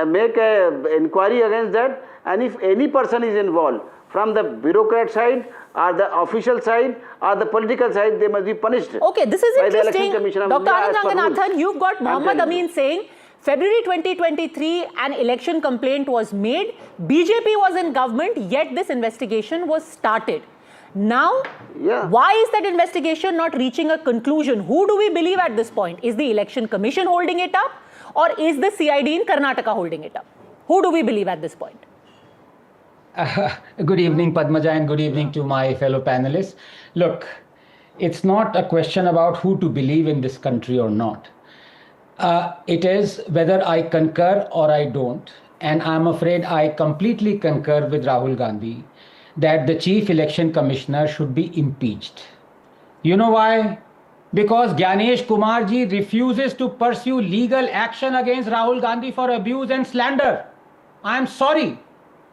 make an inquiry against that, and if any person is involved from the bureaucrat side or the official side or the political side, they must be punished. Okay, this is interesting. Dr. Anand Ranganathan, you've got Mohammed Amin saying February 2023 an election complaint was made, BJP was in government, yet this investigation was started. Now, why is that investigation not reaching a conclusion? Who do we believe at this point? Is the Election Commission holding it up, or is the CID in Karnataka holding it up? Who do we believe at this point? Good evening, Padmaja, and good evening to my fellow panelists. Look, it's not a question about who to believe in this country or not. It is whether I concur or I don't. And I'm afraid I completely concur with Rahul Gandhi that the Chief Election Commissioner should be impeached. You know why? Because Gyanesh Kumar ji refuses to pursue legal action against Rahul Gandhi for abuse and slander. I am sorry,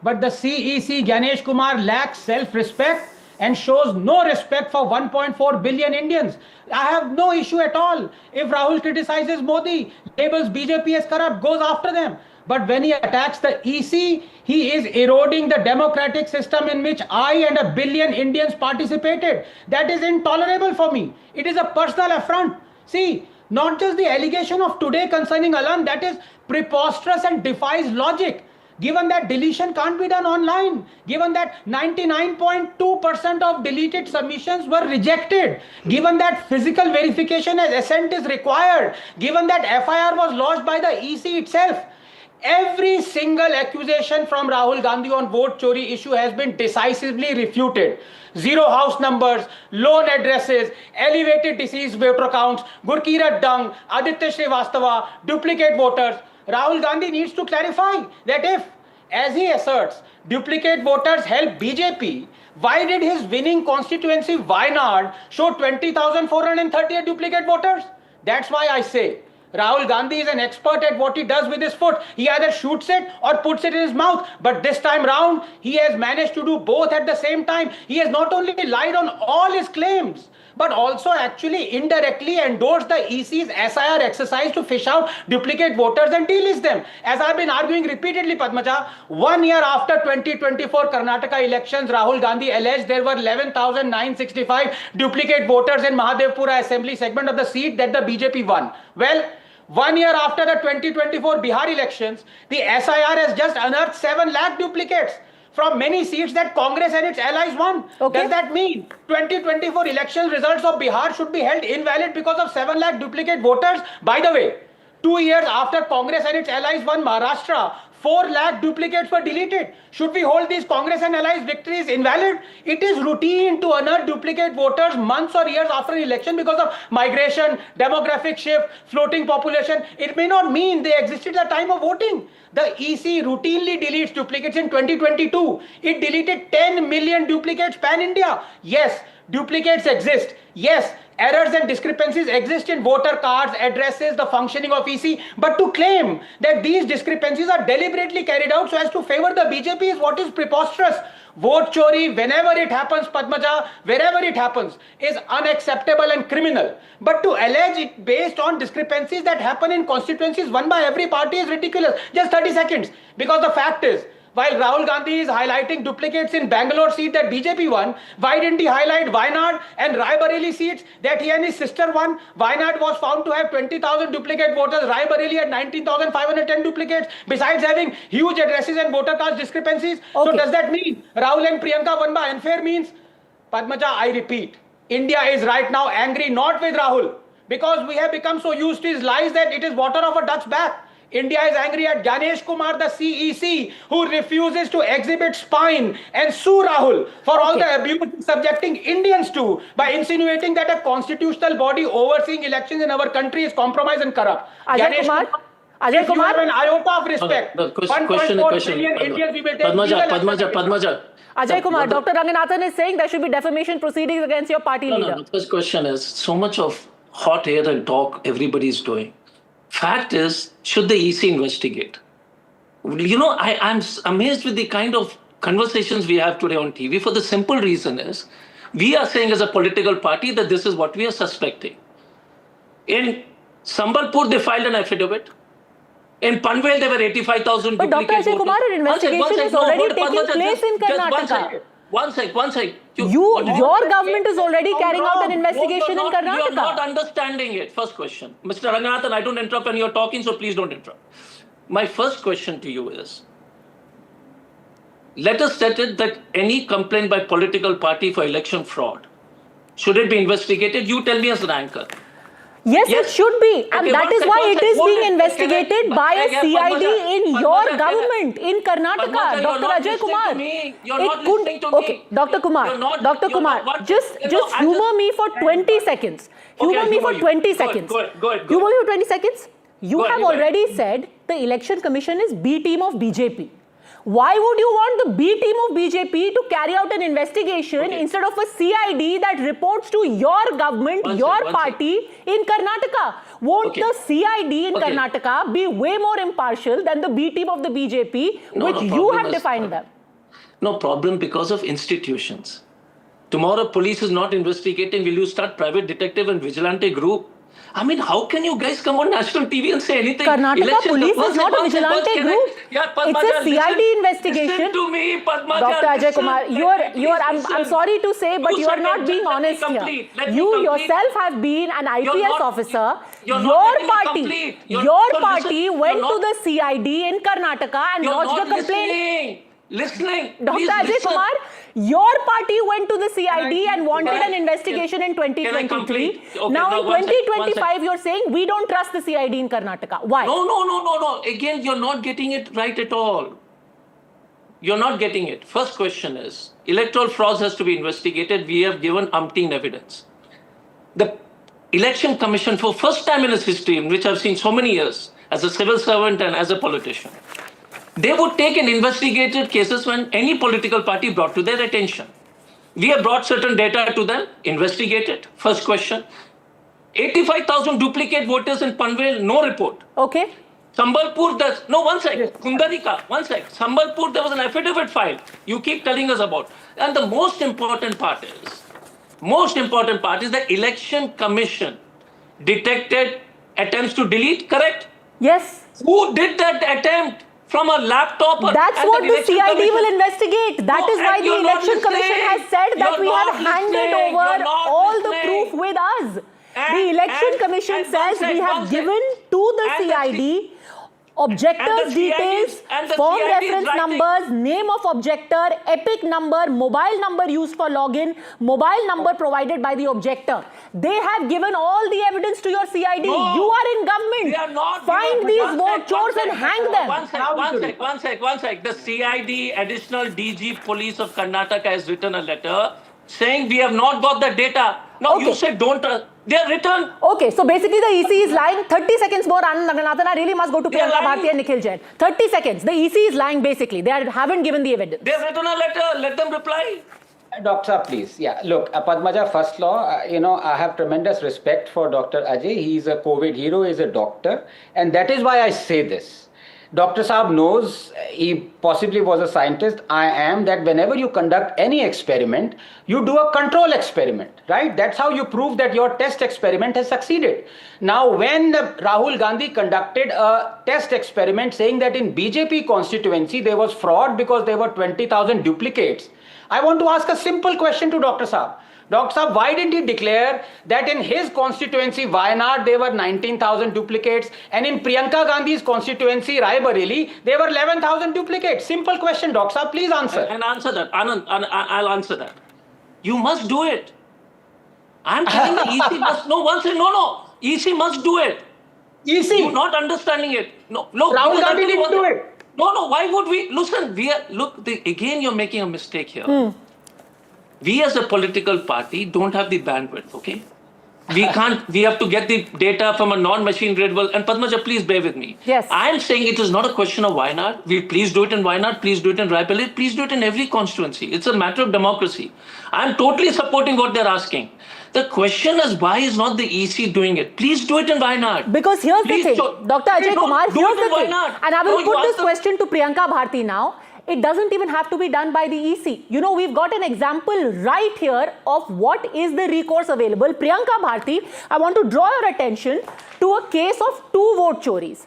but the CEC Gyanesh Kumar lacks self-respect and shows no respect for 1.4 billion Indians. I have no issue at all. If Rahul criticizes Modi, labels BJP as corrupt, goes after them. But when he attacks the EC, he is eroding the democratic system in which I and a billion Indians participated. That is intolerable for me. It is a personal affront. See, not just the allegation of today concerning Alan, that is preposterous and defies logic. Given that deletion can't be done online, given that 99.2% of deleted submissions were rejected, given that physical verification as assent is required, given that FIR was lodged by the EC itself, every single accusation from Rahul Gandhi on vote chori issue has been decisively refuted. Zero house numbers, loan addresses, elevated deceased voter counts, Gurkirat Dung, Aditya Srivastava, duplicate voters. Rahul Gandhi needs to clarify that if, as he asserts, duplicate voters help BJP, why did his winning constituency Wayanad show 20,438 duplicate voters? That's why I say Rahul Gandhi is an expert at what he does with his foot. He either shoots it or puts it in his mouth. But this time round, he has managed to do both at the same time. He has not only lied on all his claims, but also actually indirectly endorsed the EC's SIR exercise to fish out duplicate voters and delist them. As I've been arguing repeatedly, Padmaja, 1 year after 2024 Karnataka elections, Rahul Gandhi alleged there were 11,965 duplicate voters in Mahadevpura assembly segment of the seat that the BJP won. Well, 1 year after the 2024 Bihar elections, the SIR has just unearthed 7 lakh duplicates from many seats that Congress and its allies won. Okay. Does that mean 2024 election results of Bihar should be held invalid because of 7 lakh duplicate voters? By the way, 2 years after Congress and its allies won Maharashtra, 4 lakh duplicates were deleted. Should we hold these Congress and allies victories invalid? It is routine to unearth duplicate voters months or years after an election because of migration, demographic shift, floating population. It may not mean they existed at the time of voting. The EC routinely deletes duplicates. In 2022, it deleted 10 million duplicates pan-India. Yes, duplicates exist. Yes, errors and discrepancies exist in voter cards, addresses, the functioning of EC. But to claim that these discrepancies are deliberately carried out so as to favor the BJP is what is preposterous. Vote chori, whenever it happens, Padmaja, wherever it happens, is unacceptable and criminal. But to allege it based on discrepancies that happen in constituencies won by every party is ridiculous. Just 30 seconds. Because the fact is, while Rahul Gandhi is highlighting duplicates in Bangalore seat that BJP won, why didn't he highlight Wayanad and Raebareli seats that he and his sister won? Wayanad was found to have 20,000 duplicate voters. Raebareli had 19,510 duplicates, besides having huge addresses and voter cards discrepancies. Okay. So does that mean Rahul and Priyanka won by unfair means? Padmaja, I repeat, India is right now angry not with Rahul, because we have become so used to his lies that it is water off a duck's back. India is angry at Gyanesh Kumar, the CEC, who refuses to exhibit spine and sue Rahul for all the abuse subjecting Indians to by insinuating that a constitutional body overseeing elections in our country is compromised and corrupt. Ajay Kumar, if you have an iota of respect, 1.4 billion Indians, we will take Padmaja. Ajay Kumar, Dr. Ranganathan is saying there should be defamation proceedings against your party leader. No, the first question is, so much of hot air and talk everybody is doing. Fact is, should the EC investigate? You know, I'm amazed with the kind of conversations we have today on TV for the simple reason is, we are saying as a political party that this is what we are suspecting. In Sambalpur, they filed an affidavit. In Panvel, there were 85,000 But Dr. Ajay Kumar, an investigation is already taking place in Karnataka. One sec. Your government is already carrying out an investigation in Karnataka. You are not understanding it. First question. Mr. Ranganathan, I don't interrupt when you're talking, so please don't interrupt. My first question to you is, let us set it that any complaint by political party for election fraud, should it be investigated? You tell me as an anchor. Yes, it should be. And that is why it is being investigated by a CID in your government, in Karnataka. Dr. Ajay Kumar. You're not listening to me. Okay, Dr. Kumar, just humor me for 20 seconds. Humor me for 20 seconds. Go ahead. Humor me for 20 seconds. You have already said the Election Commission is B team of BJP. Why would you want the B team of BJP to carry out an investigation instead of a CID that reports to your government, your party in Karnataka? Won't the CID in Karnataka be way more impartial than the B team of the BJP, which you have defined them? No problem because of institutions. Tomorrow police is not investigating. Will you start private detective and vigilante group? I mean, how can you guys come on national TV and say anything? Karnataka police is not a vigilante group. It's a CID investigation. Listen to me, Padmaja. Dr. Ajay Kumar, I'm sorry to say, but you are not being honest here. You yourself have been an IPS officer. Your party went to the CID in Karnataka and lodged a complaint. Listening. Dr. Ajay Kumar, your party went to the CID and wanted an investigation in 2023. Now in 2025, you're saying we don't trust the CID in Karnataka. Why? No. Again, you're not getting it right at all. You're not getting it. First question is, electoral frauds has to be investigated. We have given umpteen evidence. The Election Commission, for first time in its history, in which I've seen so many years, as a civil servant and as a politician, they would take and investigated cases when any political party brought to their attention. We have brought certain data to them, investigated. First question. 85,000 duplicate voters in Panvel, no report. Okay. Sambalpur, one sec. Kundarika, one sec. Sambalpur, there was an affidavit filed. You keep telling us about. And the most important part is the Election Commission detected attempts to delete, correct? Yes. Who did that attempt? From a laptop? That's what the CID will investigate. That is why the Election Commission has said that we have handed over all the proof with us. The Election Commission says we have given to the CID objector's details, form reference numbers, name of objector, epic number, mobile number used for login, mobile number provided by the objector. They have given all the evidence to your CID. No, you are in government. They are not. Find these vote chores and hang them. One sec. The CID, additional DG Police of Karnataka, has written a letter saying we have not got the data. Now you said don't trust. They are written. Okay, so basically the EC is lying. 30 seconds more, Anand Naganathan. I really must go to Priyanka Bharti and Nikhil Jain. 30 seconds. The EC is lying basically. They haven't given the evidence. They have written a letter. Let them reply. Doctor, please. Yeah, look, Padmaja, first law, I have tremendous respect for Dr. Ajay. He is a COVID hero, he is a doctor. And that is why I say this. Dr. Saab knows, he possibly was a scientist, I am, that whenever you conduct any experiment, you do a control experiment, right? That's how you prove that your test experiment has succeeded. Now, when Rahul Gandhi conducted a test experiment saying that in BJP constituency there was fraud because there were 20,000 duplicates, I want to ask a simple question to Dr. Saab. Dr. Saab, why didn't he declare that in his constituency, Wayanad, there were 19,000 duplicates, and in Priyanka Gandhi's constituency, Raebareli, there were 11,000 duplicates? Simple question, Dr. Saab, please answer. And answer that. Anand, I'll answer that. You must do it. I'm telling the EC must. EC must do it. EC? You're not understanding it. No. Rahul Gandhi didn't do it. No, why would we? Listen, again, you're making a mistake here. We as a political party don't have the bandwidth, okay? We have to get the data from a non-machine readable. And Padmaja, please bear with me. Yes. I'm saying it is not a question of Wayanad. Please do it in Wayanad, please do it in Raebareli, please do it in every constituency. It's a matter of democracy. I'm totally supporting what they're asking. The question is, why is not the EC doing it? Please do it in Wayanad. Because here's the thing, Dr. Ajay Kumar, here's the thing. And I will put this question to Priyanka Bharti now. It doesn't even have to be done by the EC. We've got an example right here of what is the recourse available. Priyanka Bharti, I want to draw your attention to a case of 2 vote choris.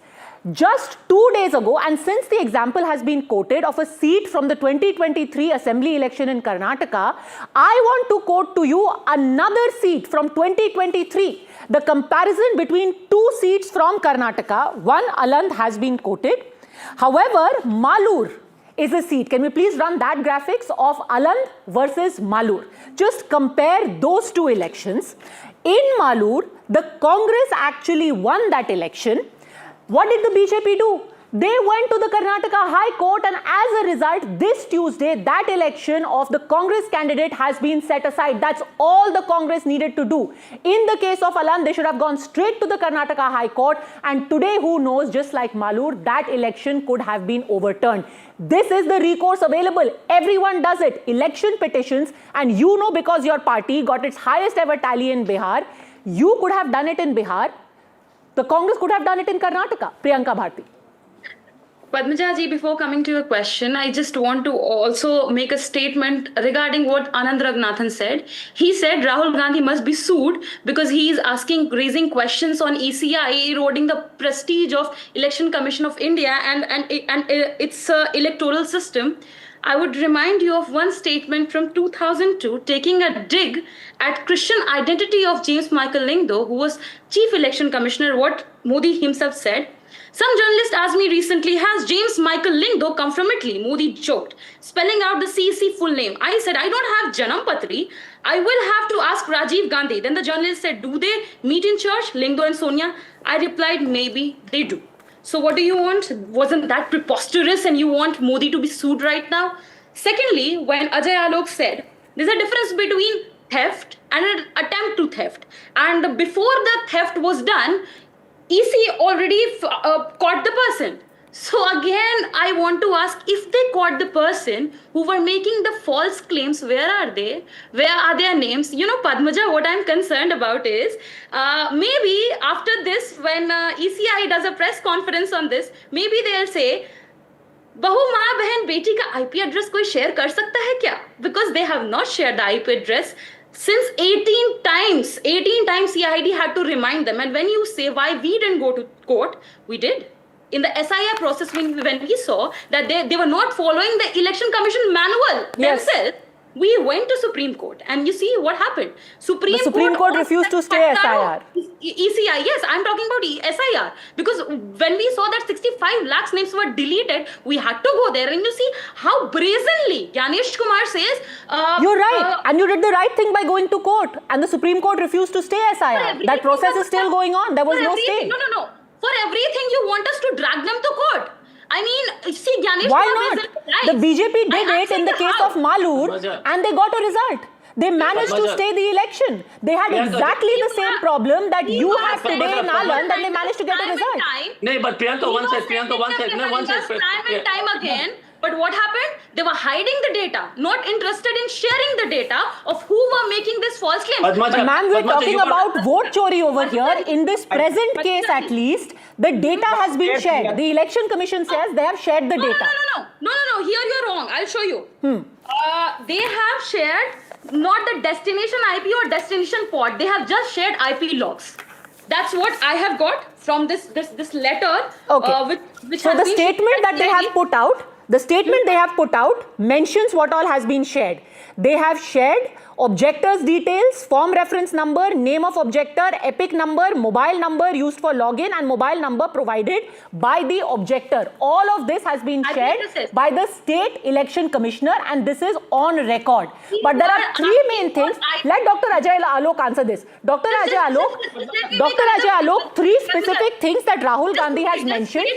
Just 2 days ago, and since the example has been quoted of a seat from the 2023 assembly election in Karnataka, I want to quote to you another seat from 2023. The comparison between 2 seats from Karnataka, one Aland has been quoted. However, Malur is a seat. Can we please run that graphics of Aland versus Malur? Just compare those 2 elections. In Malur, the Congress actually won that election. What did the BJP do? They went to the Karnataka High Court, and as a result, this Tuesday, that election of the Congress candidate has been set aside. That's all the Congress needed to do. In the case of Fallon, they should have gone straight to the Karnataka High Court, and today, who knows, just like Malur, that election could have been overturned. This is the recourse available. Everyone does it. Election petitions, and you know, because your party got its highest ever tally in Bihar, you could have done it in Bihar. The Congress could have done it in Karnataka. Priyanka Bharti. Padmaja ji, before coming to your question, I just want to also make a statement regarding what Anand Raghunathan said. He said Rahul Gandhi must be sued because he is raising questions on ECI, eroding the prestige of Election Commission of India and its electoral system. I would remind you of one statement from 2002 taking a dig at Christian identity of James Michael Lingdo, who was Chief Election Commissioner, what Modi himself said. Some journalist asked me recently, has James Michael Lingdo come from Italy? Modi joked, spelling out the CEC full name. I said, I don't have Janam Patri. I will have to ask Rajiv Gandhi. Then the journalist said, do they meet in church, Lingdo and Sonia? I replied, maybe they do. So what do you want? Wasn't that preposterous and you want Modi to be sued right now? Secondly, when Ajay Alok said, there's a difference between theft and an attempt to theft. And before the theft was done, EC already caught the person. So again, I want to ask, if they caught the person who were making the false claims, where are they? Where are their names? You know, Padmaja, what I'm concerned about is, maybe after this, when ECI does a press conference on this, maybe they'll say, Bahu maa behan beti ka IP address koi share kar sakta hai kya? Because they have not shared the IP address. Since 18 times CID had to remind them. And when you say why we didn't go to court, we did. In the SIR process, when we saw that they were not following the Election Commission manual themselves, we went to Supreme Court. And you see what happened. The Supreme Court refused to stay SIR. ECI, yes, I'm talking about SIR. Because when we saw that 65 lakhs names were deleted, we had to go there. And you see how brazenly Gyanesh Kumar says... You're right. And you did the right thing by going to court. And the Supreme Court refused to stay SIR. That process is still going on. There was no stay. No. For everything, you want us to drag them to court. I mean, see, Gyanesh Why Kumar not? The BJP did it in the case of Malur and they got a result. They managed to stay the election. They had exactly the same problem that you have today in Alan, that they managed to get a result. No, but Priyanka, one sec. Time and time again. But what happened? They were hiding the data, not interested in sharing the data of who were making this false claim. But ma'am, we're talking about vote chori over here. In this present case, at least, the data has been shared. The Election Commission says they have shared the data. No. Here you're wrong. I'll show you. They have shared not the destination IP or destination pod. They have just shared IP logs. That's what I have got from this letter. Okay. Which so the statement that they have put out. The statement they have put out mentions what all has been shared. They have shared objector's details, form reference number, name of objector, epic number, mobile number used for login and mobile number provided by the objector. All of this has been shared by the State Election Commissioner and this is on record. But there are three main things. Let Dr. Ajay Alok answer this. Dr. Ajay Alok, three specific things that Rahul Gandhi has mentioned.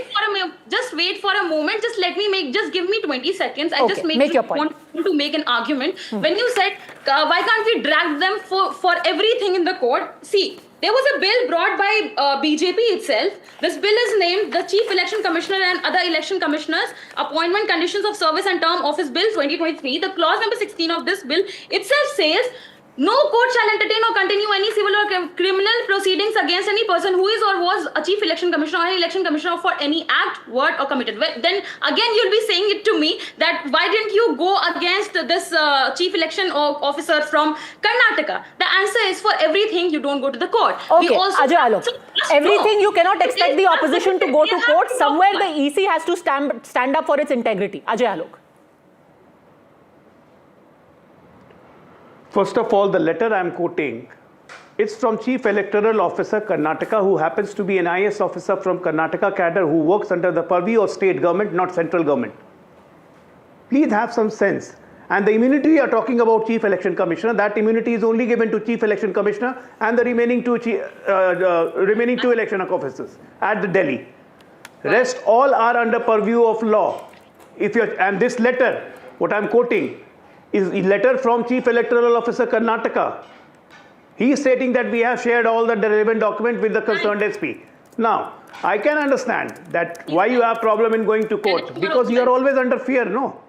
Just wait for a moment. Just give me 20 seconds. I just make your point. Want to make an argument. When you said, why can't we drag them for everything in the court? See, there was a bill brought by BJP itself. This bill is named the Chief Election Commissioner and Other Election Commissioners Appointment Conditions of Service and Term Office Bill 2023. The clause number 16 of this bill itself says, no court shall entertain or continue any civil or criminal proceedings against any person who is or was a chief election commissioner or an election commissioner for any act, word or committed. Well, then again you'll be saying it to me that why didn't you go against this chief election officer from Karnataka? The answer is for everything you don't go to the court. Okay, Ajay Alok, everything you cannot expect the opposition to go to court. Somewhere the EC has to stand up for its integrity. Ajay Alok. First of all, the letter I'm quoting, it's from Chief Electoral Officer Karnataka, who happens to be an IS officer from Karnataka cadre who works under the purview of state government, not central government. Please have some sense. And the immunity you are talking about Chief Election Commissioner, that immunity is only given to Chief Election Commissioner and the remaining two election officers at the Delhi. Rest all are under purview of law. And this letter, what I'm quoting, is a letter from Chief Electoral Officer Karnataka. He is stating that we have shared all the relevant documents with the concerned SP. Now, I can understand that why you have problem in going to court, because you are always under fear, no?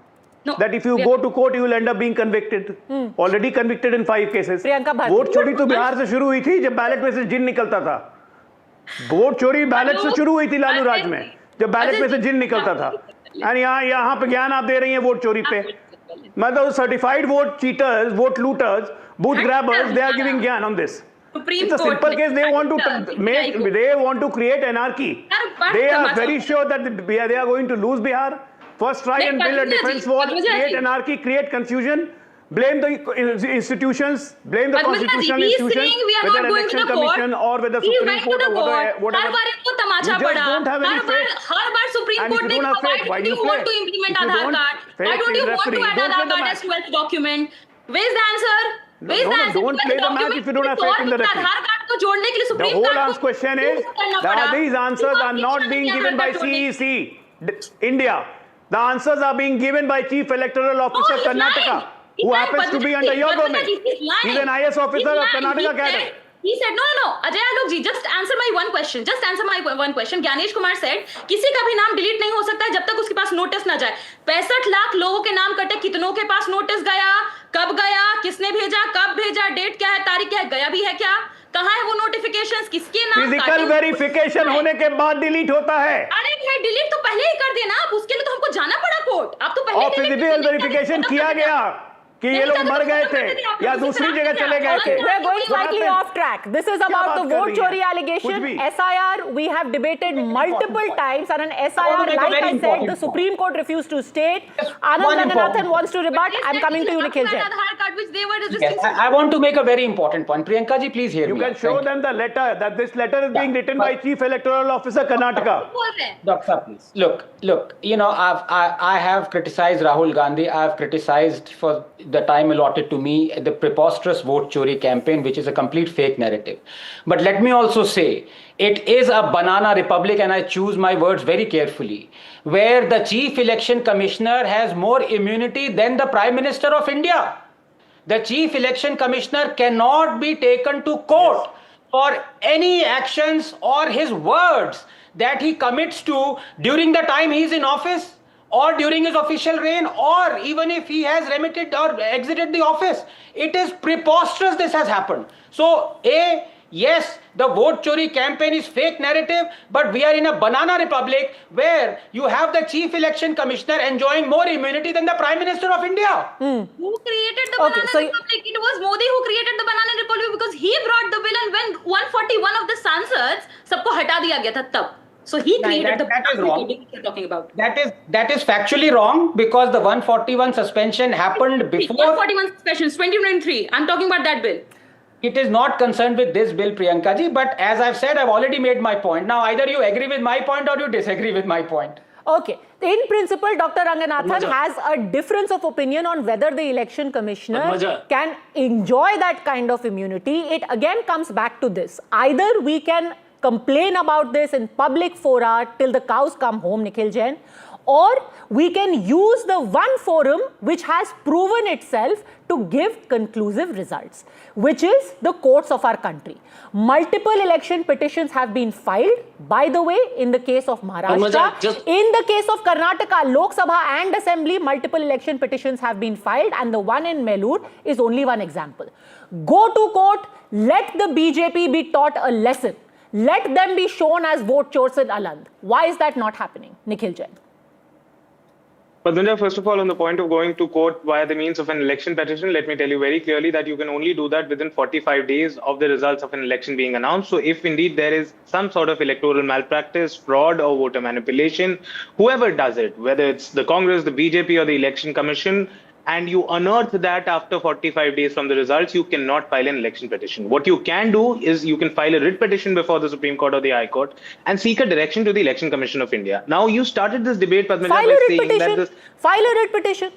That if you go to court, you will end up being convicted. Already convicted in 5 cases. Vote चोरी तो बिहार से शुरू हुई थी जब ballot में से जिन निकलता था. वोट चोरी बैलेट से शुरू हुई थी लालू राज में जब बैलेट में से जिन निकलता था. And यहाँ पे ज्ञान आप दे रही हैं वोट चोरी पे. मतलब certified vote cheaters, vote looters, booth grabbers, they are giving ज्ञान on this. It's a simple case. They want to create anarchy. They are very sure that they are going to lose Bihar. First try and build a defense wall, create anarchy, create confusion, blame the institutions, blame the constitutional institutions, whether election commission or whether Supreme Court or whatever. You just don't have any faith. And if you don't have faith, why do you want to implement Aadhaar card? Why don't you want to add Aadhaar card as 12th document? Where's the answer? Don't play the match if you don't have faith in the referee. The whole question is that these answers are not being given by CEC, India. The answers are being given by Chief Electoral Officer Karnataka, who happens to be under your government. He's an IS officer of Karnataka cadre. He said, no, Ajay Alok ji, just answer my one question. Just answer my one question. Gyanesh Kumar said, किसी का भी नाम delete नहीं हो सकता है जब तक उसके पास नोटिस ना जाए. 65 लाख लोगों के नाम कटे, कितनों के पास नोटिस गया, कब गया, किसने भेजा, कब भेजा, डेट क्या है, तारीख क्या है, गया भी है क्या, कहाँ है वो नोटिफिकेशंस, किसके नाम. फिजिकल वेरिफिकेशन होने के बाद डिलीट होता है. अरे डिलीट तो पहले ही कर देना, आप उसके लिए तो हमको जाना पड़ा कोर्ट. आप तो पहले और फिजिकल वेरिफिकेशन किया गया कि ये लोग मर गए थे या दूसरी जगह चले गए थे. We are going slightly off track. This is about the vote chori allegation. SIR, we have debated multiple times, and an SIR, like I said, the Supreme Court refused to state. Anand Ranganathan wants to rebut. I'm coming to you, Nikhil Jain. I want to make a very important point. Priyanka ji, please hear me. You can show them the letter, that this letter is being written by Chief Electoral Officer Karnataka. Doctor, please. Look, you know, I have criticized Rahul Gandhi. I have criticized for the time allotted to me the preposterous vote chori campaign, which is a complete fake narrative. But let me also say, it is a banana republic, and I choose my words very carefully, where the Chief Election Commissioner has more immunity than the Prime Minister of India. The Chief Election Commissioner cannot be taken to court for any actions or his words that he commits to during the time he is in office, or during his official reign, or even if he has remitted or exited the office. It is preposterous this has happened. So, yes, the vote chori campaign is fake narrative, but we are in a banana republic where you have the Chief Election Commissioner enjoying more immunity than the Prime Minister of India. Who created the banana republic? It was Modi who created the banana republic because he brought the bill, and when 141 of the Sansads, सबको हटा दिया गया था तब. So he created that is wrong. You're talking about. That is factually wrong, because the 141 suspension happened before. 141 suspensions, 2023. I'm talking about that bill. It is not concerned with this bill, Priyanka ji, but as I've said, I've already made my point. Now, either you agree with my point or you disagree with my point. Okay. In principle, Dr. Ranganathan has a difference of opinion on whether the election commissioner can enjoy that kind of immunity. It again comes back to this. Either we can complain about this in public fora till the cows come home, Nikhil Jain, or we can use the one forum which has proven itself to give conclusive results, which is the courts of our country. Multiple election petitions have been filed, by the way, in the case of Maharashtra. In the case of Karnataka, Lok Sabha and Assembly, multiple election petitions have been filed, and the one in Melur is only one example. Go to court, let the BJP be taught a lesson. Let them be shown as vote chores in Aland. Why is that not happening? Nikhil Jain. Padmaja, first of all, on the point of going to court via the means of an election petition, let me tell you very clearly that you can only do that within 45 days of the results of an election being announced. So if indeed there is some sort of electoral malpractice, fraud or voter manipulation, whoever does it, whether it's the Congress, the BJP or the Election Commission, and you unearth that after 45 days from the results, you cannot file an election petition. What you can do is you can file a writ petition before the Supreme Court or the High Court and seek a direction to the Election Commission of India. Now, you started this debate, Padmaja, by saying that this... File a writ petition.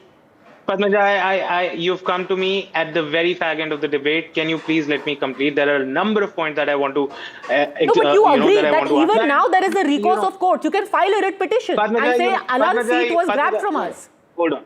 Padmaja, you've come to me at the very fag end of the debate. Can you please let me complete? There are a number of points that I want to. No, but you agree that even now there is a recourse of courts. You can file a writ petition and say Alan's seat was grabbed from us. Hold on.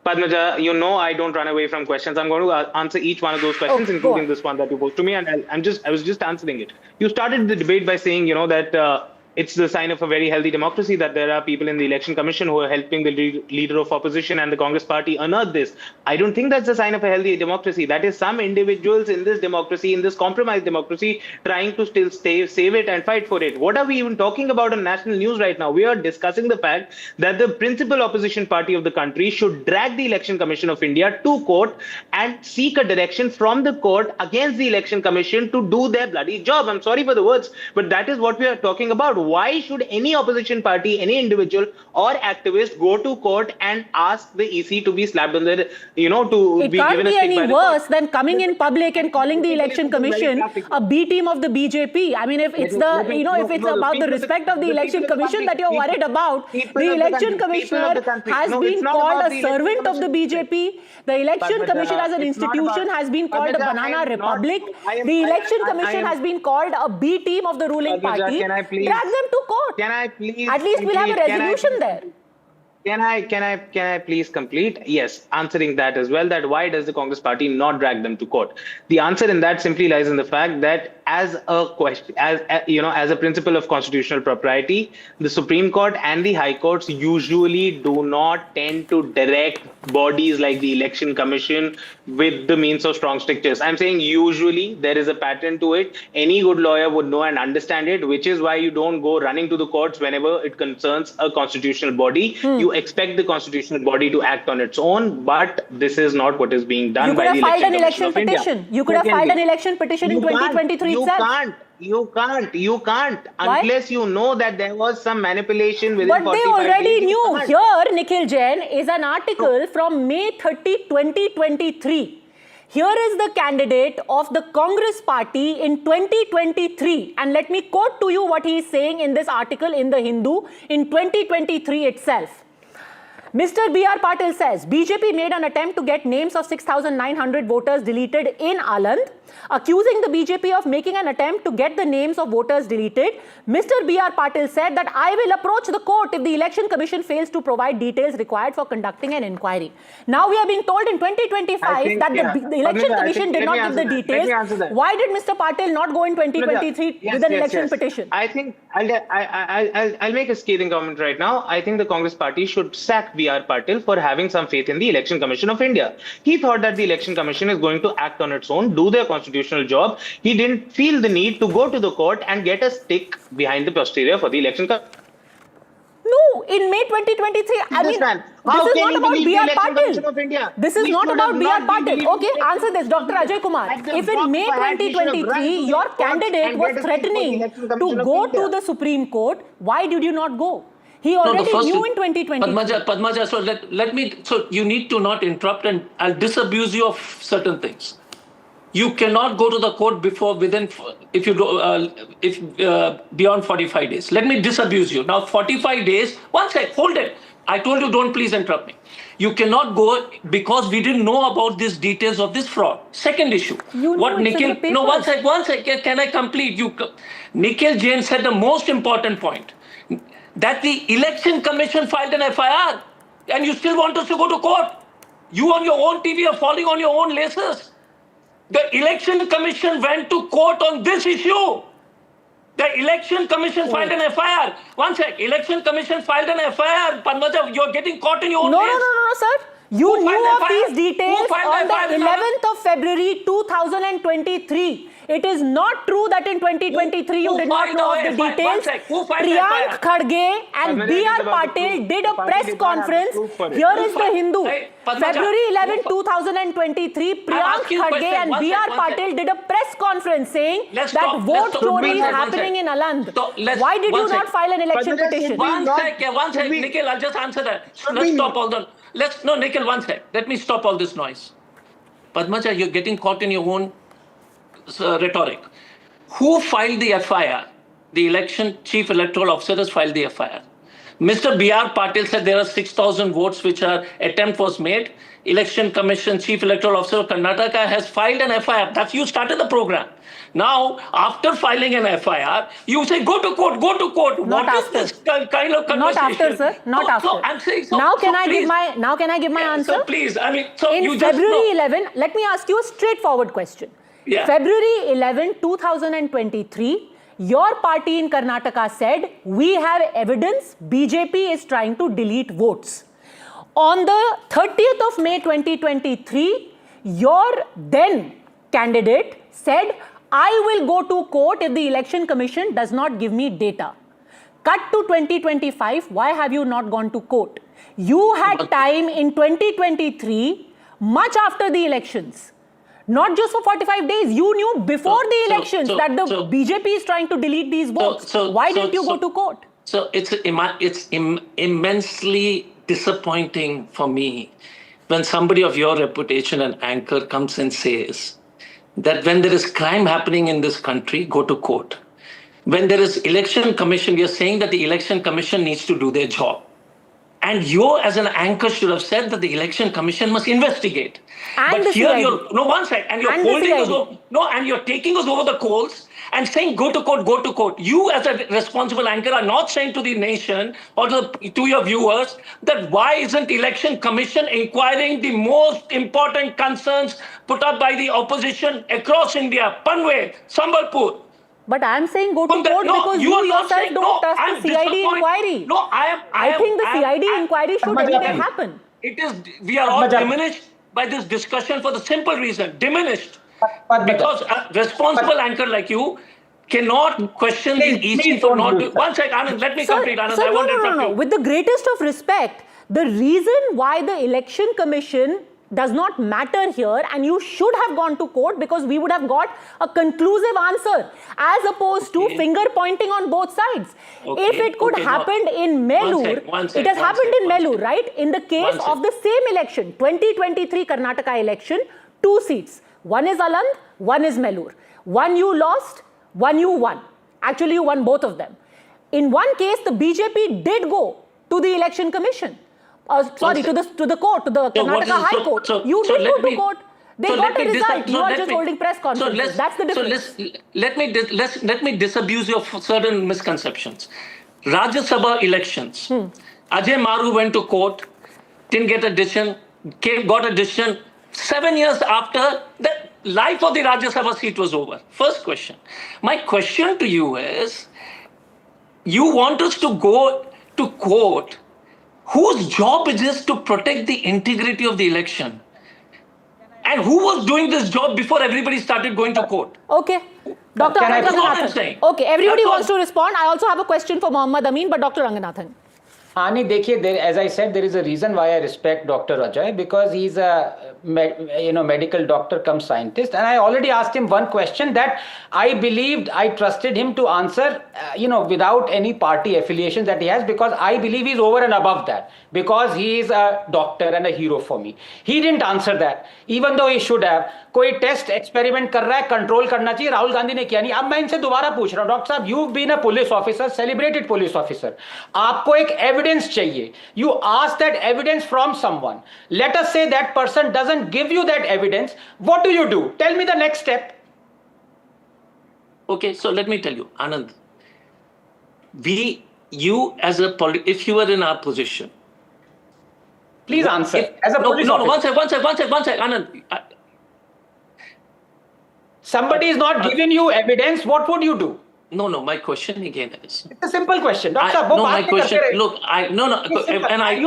Padmaja, you know I don't run away from questions. I'm going to answer each one of those questions, including this one that you posed to me, and I was just answering it. You started the debate by saying, that it's the sign of a very healthy democracy that there are people in the election commission who are helping the leader of opposition and the Congress party unearth this. I don't think that's a sign of a healthy democracy. That is some individuals in this democracy, in this compromised democracy, trying to still save it and fight for it. What are we even talking about on national news right now? We are discussing the fact that the principal opposition party of the country should drag the Election Commission of India to court and seek a direction from the court against the Election Commission to do their bloody job. I'm sorry for the words, but that is what we are talking about. Why should any opposition party, any individual or activist go to court and ask the EC to be slapped on the, to be given a stick by the court? It can't be any worse than coming in public and calling the Election Commission a B team of the BJP. I mean, if it's if it's about the respect of the Election Commission that you're worried about, the Election Commissioner has been called a servant of the BJP. The Election Commission as an institution has been called a banana republic. The Election Commission has been called a B team of the ruling party. Drag them to court. Can I please? At least we'll have a resolution there. Can I please complete? Yes, answering that as well, that why does the Congress party not drag them to court? The answer in that simply lies in the fact that as a principle of constitutional propriety, the Supreme Court and the High Courts usually do not tend to direct bodies like the Election Commission with the means of strong strictures. I'm saying usually there is a pattern to it. Any good lawyer would know and understand it, which is why you don't go running to the courts whenever it concerns a constitutional body. You expect the constitutional body to act on its own, but this is not what is being done by the Election Commission of India. You could have filed an election petition in 2023 itself. You can't unless you know that there was some manipulation within 45 days. But they already knew. Here, Nikhil Jain, is an article from May 30, 2023. Here is the candidate of the Congress party in 2023. And let me quote to you what he is saying in this article in The Hindu in 2023 itself. Mr. B.R. Patil says, BJP made an attempt to get names of 6,900 voters deleted in Aland. Accusing the BJP of making an attempt to get the names of voters deleted, Mr. B.R. Patil said that I will approach the court if the Election Commission fails to provide details required for conducting an inquiry. Now we are being told in 2025 that the Election Commission did not give the details. Why did Mr. Patil not go in 2023 with an election petition? I think I'll make a scathing comment right now. I think the Congress party should sack B.R. Patil for having some faith in the Election Commission of India. He thought that the Election Commission is going to act on its own, do their constitutional job. He didn't feel the need to go to the court and get a stick behind the posterior for the election. No, in May 2023, I mean, this is not about B.R. Patil. This is not about B.R. Patil. Okay, answer this, Dr. Ajay Kumar. If in May 2023, your candidate was threatening to go to the Supreme Court, why did you not go? He already knew in 2023. Padmaja, so let me, so you need to not interrupt, and I'll disabuse you of certain things. You cannot go to the court beyond 45 days. Let me disabuse you. Now 45 days, one sec, hold it. I told you don't please interrupt me. You cannot go because we didn't know about these details of this fraud. Second issue. One sec, can I complete? Nikhil Jain said the most important point, that the Election Commission filed an FIR and you still want us to go to court. You on your own TV are falling on your own laces. The Election Commission went to court on this issue. The Election Commission filed an FIR. One sec. Election Commission filed an FIR. Padmaja, you're getting caught in your own case. No, sir. You knew of these details on the 11th of February 2023. It is not true that in 2023 you did not know of the details. Priyank Khadge and B.R. Patil did a press conference. Here is the Hindu. February 11, 2023, Priyank Khadge and B.R. Patil did a press conference saying that vote chori is happening in Aland. Why did you not file an election petition? One sec, Nikhil, I'll just answer that. Let's stop all the... Nikhil, one sec. Let me stop all this noise. Padmaja, you're getting caught in your own rhetoric. Who filed the FIR? The election chief electoral officer has filed the FIR. Mr. B.R. Patil said there are 6,000 votes which are attempt was made. Election Commission Chief Electoral Officer of Karnataka has filed an FIR. That's you started the program. Now, after filing an FIR, you say go to court, go to court. Not What after. is this kind of conversation? Not after, sir. Not after. So I'm saying, now can I give my answer? So please, I mean, so in you February 11, let me ask you a straightforward question. Yeah. February 11, 2023, your party in Karnataka said, we have evidence BJP is trying to delete votes. On the 30th of May 2023, your then candidate said, I will go to court if the Election Commission does not give me data. Cut to 2025, why have you not gone to court? You had time in 2023, much after the elections. Not just for 45 days. You knew before the elections that the BJP is trying to delete these votes. Why didn't you go to court? So it's immensely disappointing for me when somebody of your reputation and anchor comes and says that when there is crime happening in this country, go to court. When there is election commission, you're saying that the election commission needs to do their job. And you as an anchor should have said that the election commission must investigate. And but here you're, no, one sec, and you're holding us over, no, and you're taking us over the coals and saying go to court, go to court. You as a responsible anchor are not saying to the nation or to your viewers that why isn't election commission inquiring the most important concerns put up by the opposition across India, Panvel, Sambalpur. But I'm saying go to court because you yourself don't trust the CID inquiry. No, I think the CID inquiry should anyway happen. It is, we are all diminished by this discussion for the simple reason, diminished. Because a responsible anchor like you cannot question the EC for not doing. One second, Anand, let me complete, Anand. I want to interrupt you. With the greatest of respect, the reason why the Election Commission does not matter here, and you should have gone to court because we would have got a conclusive answer as opposed to finger pointing on both sides. If it could happen in Melur, it has happened in Melur, right? In the case of the same election, 2023 Karnataka election, 2 seats. One is Aland, one is Melur. One you lost, one you won. Actually, you won both of them. In one case, the BJP did go to the Election Commission. Sorry, to the court, to the Karnataka High Court. You did go to court. They got a result. You are just holding press conferences. That's the difference. Let me disabuse you of certain misconceptions. Rajya Sabha elections. Ajay Maru went to court, didn't get a decision, got a decision. 7 years after, the life of the Rajya Sabha seat was over. First question. My question to you is, you want us to go to court. Whose job is this to protect the integrity of the election? And who was doing this job before everybody started going to court? Okay. Dr. Ranganathan. Okay, everybody wants to respond. I also have a question for Mohammad Amin, but Dr. Ranganathan. Ani, dekhiye, as I said, there is a reason why I respect Dr. Ajay, because he's a medical doctor cum scientist, and I already asked him one question that I believed, I trusted him to answer, without any party affiliation that he has, because I believe he's over and above that, because he is a doctor and a hero for me. He didn't answer that, even though he should have. कोई test experiment कर रहा है, control करना चाहिए, राहुल गांधी ने किया नहीं. अब मैं इनसे दोबारा पूछ रहा हूं, डॉक्टर साहब, you've been a police officer, celebrated police officer. आपको एक evidence चाहिए. You ask that evidence from someone. Let us say that person doesn't give you that evidence. What do? Tell me the next step. Okay, so let me tell you, Anand. If you were in our position. Please answer. As a police officer. One sec, Anand. Somebody is not giving you evidence, what would you do? No, my question again is... It's a simple question. Doctor, my question... Look, you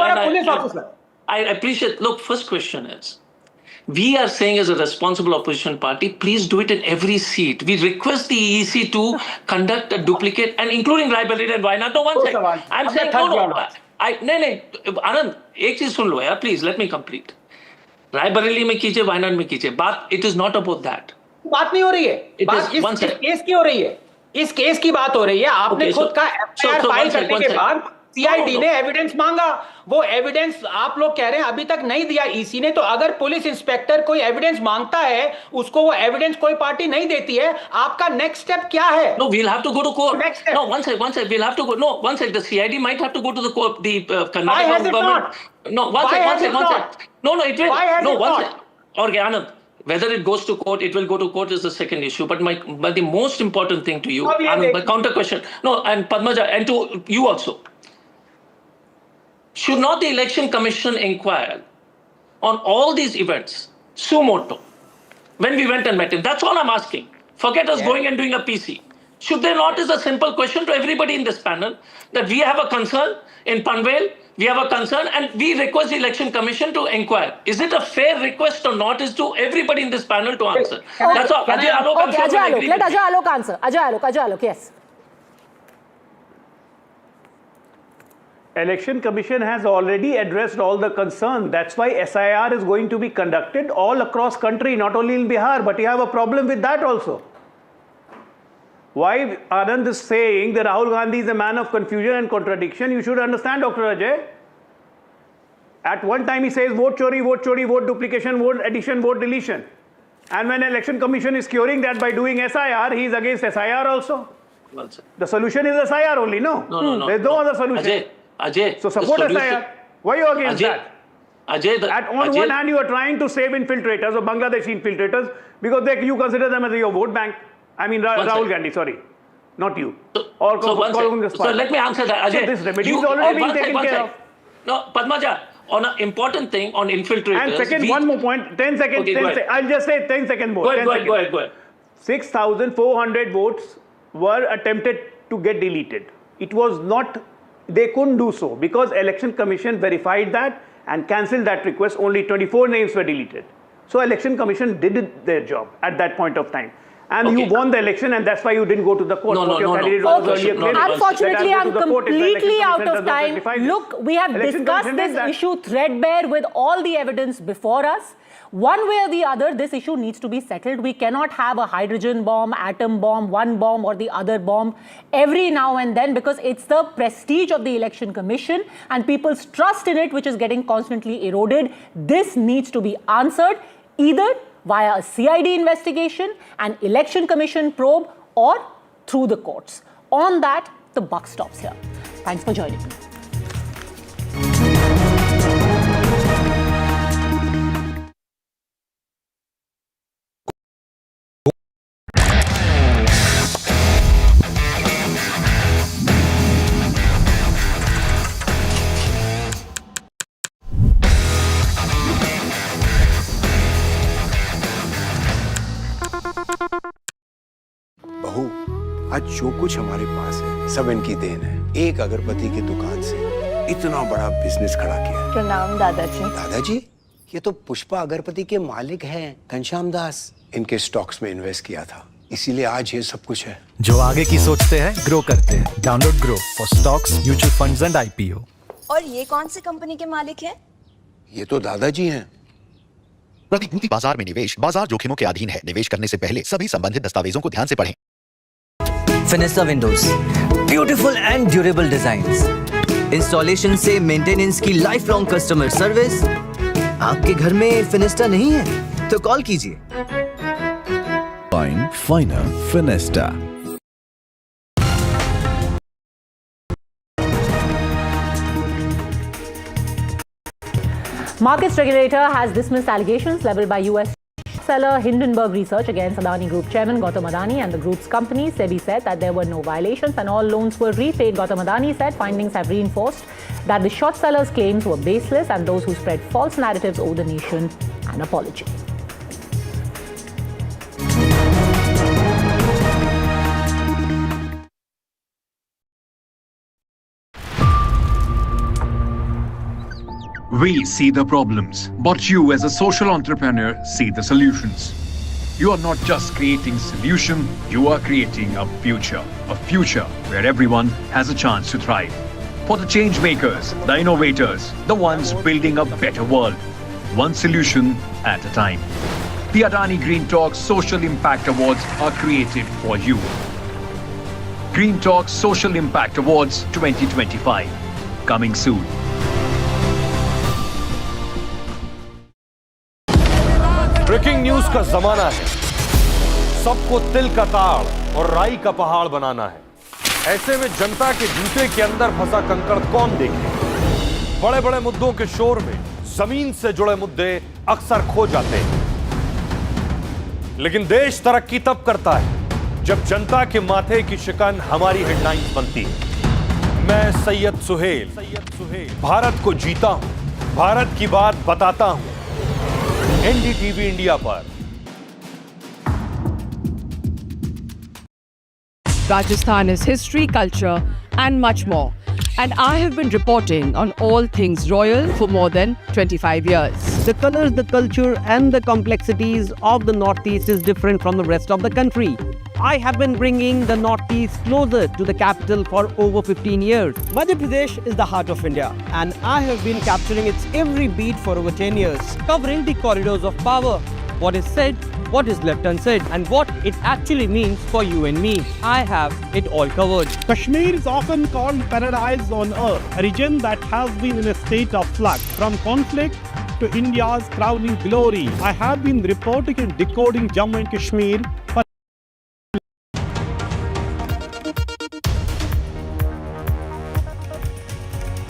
are a police officer. I appreciate... Look, first question is, we are saying as a responsible opposition party, please do it in every seat. We request the EEC to conduct a duplicate, and including Raebareli and Wayanad. No, one second. I'm saying, Anand, एक चीज सुन लो यार, please, let me complete. Raebareli में कीजिए, Wayanad में कीजिए. But it is not about that. बात नहीं हो रही है. बात इस केस की हो रही है. इस केस की बात हो रही है. आपने खुद का एफआईआर फाइल करने के बाद सीआईडी ने एविडेंस मांगा, वो एविडेंस आप लोग कह रहे हैं अभी तक नहीं दिया ईसी ने। तो अगर पुलिस इंस्पेक्टर कोई एविडेंस मांगता है, उसको वो एविडेंस कोई पार्टी नहीं देती है, आपका नेक्स्ट स्टेप क्या है? No, we'll have to go to court. Next step. No, one sec. We'll have to go. No, one sec. The CID might have to go to the court. The Karnataka Why has it government. not? No, one Why sec. has it not? No, it will. Why has No, it one not? sec. Okay, Anand. Whether it goes to court, it will go to court is the second issue. But the most important thing to you, Anand, my counter question. No, and Padmaja, and to you also. Should not the Election Commission inquire on all these events, suo motu, when we went and met him? That's all I'm asking. Forget us going and doing a PC. Should there not, is a simple question to everybody in this panel, that we have a concern in Panvel, we have a concern, and we request the Election Commission to inquire. Is it a fair request or not, is to everybody in this panel to answer. That's all. Ajay Alok, I'm sure will agree Let with me. Ajay Alok answer. Ajay Alok, yes. Election Commission has already addressed all the concern. That's why SIR is going to be conducted all across country, not only in Bihar, but you have a problem with that also. Why Anand is saying that Rahul Gandhi is a man of confusion and contradiction, you should understand, Dr. Ajay. At one time he says vote chori, vote duplication, vote addition, vote deletion. And when Election Commission is curing that by doing SIR, he is against SIR also. The solution is SIR only, no? No. There's no other solution. Ajay, So support SIR. Why are you against that? On one hand, you are trying to save infiltrators or Bangladeshi infiltrators because you consider them as your vote bank. I mean, Rahul Gandhi, sorry. Not you. So let me answer that. Ajay, so this remedy is already being taken care of. No, Padmaja, on an important thing on infiltrators. And second, one more point, 10 seconds. Okay, I'll just say 10 seconds more. Go ahead. 6,400 votes were attempted to get deleted. It was not, they couldn't do so because Election Commission verified that and cancelled that request. Only 24 names were deleted. So Election Commission did their job at that point of time. And you won the election, and that's why you didn't go to the court. Unfortunately, I'm completely out of time. Look, we have discussed this issue threadbare with all the evidence before us. One way or the other, this issue needs to be settled. We cannot have a hydrogen bomb, atom bomb, one bomb or the other bomb every now and then, because it's the prestige of the Election Commission and people's trust in it which is getting constantly eroded. This needs to be answered either via a CID investigation, an Election Commission probe, or through the courts. On that, the buck stops here. Thanks for joining me. बहू, आज जो कुछ हमारे पास है सब इनकी then है। एक अगरबत्ती की दुकान से इतना बड़ा बिजनेस खड़ा किया। प्रणाम दादाजी। दादाजी, ये तो पुष्पा अगरबत्ती के मालिक हैं, घनश्याम दास। इनके स्टॉक्स में इन्वेस्ट किया था, इसीलिए आज ये सब कुछ है। जो आगे की सोचते हैं ग्रो करते हैं। Download grow for stocks, mutual funds and IPO। और ये कौन सी कंपनी के मालिक हैं? ये तो दादाजी हैं। प्रतिभूति बाजार में निवेश बाजार जोखिमों के अधीन है। निवेश करने से पहले सभी संबंधित दस्तावेजों को ध्यान से पढ़ें। Fenesta windows, beautiful and durable designs, installation से मेंटेनेंस की लाइफ लॉन्ग कस्टमर सर्विस। आपके घर में फिनिस्टा नहीं है तो कॉल कीजिए। Fine, finer, Finesta. Markets regulator has dismissed allegations leveled by US seller Hindenburg Research against Adani Group chairman Gautam Adani and the group's companies. SEBI said that there were no violations and all loans were repaid. Gautam Adani said findings have reinforced that the short sellers' claims were baseless and those who spread false narratives owe the nation an apology. We see the problems, but you as a social entrepreneur see the solutions. You are not just creating solution, you are creating a future where everyone has a chance to thrive. For the change makers, the innovators, the ones building a better world, one solution at a time. The Adani Green Talk Social Impact Awards are created for you. Green Talk Social Impact Awards 2025. coming soon. Breaking news का जमाना है, सबको तिल का ताड़ और राई का पहाड़ बनाना है। ऐसे में जनता के जूते के अंदर फंसा कंकड़ कौन देखे? बड़े बड़े मुद्दों के शोर में जमीन से जुड़े मुद्दे अक्सर खो जाते हैं, लेकिन देश तरक्की तब करता है जब जनता के माथे की शिकन हमारी हेडलाइंस बनती है। मैं सैयद सुहेल भारत को जीता हूं, भारत की बात बताता हूं, NDTV इंडिया पर। Rajasthan is history, culture, and much more. And I have been reporting on all things royal for more than 25 years. The colors, the culture, and the complexities of the Northeast is different from the rest of the country. I have been bringing the Northeast closer to the capital for over 15 years. Madhya Pradesh is the heart of India, and I have been capturing its every beat for over 10 years, covering the corridors of power, what is said, what is left unsaid, and what it actually means for you and me. I have it all covered. Kashmir is often called paradise on earth, a region that has been in a state of flux from conflict to India's crowning glory. I have been reporting and decoding Jammu and Kashmir for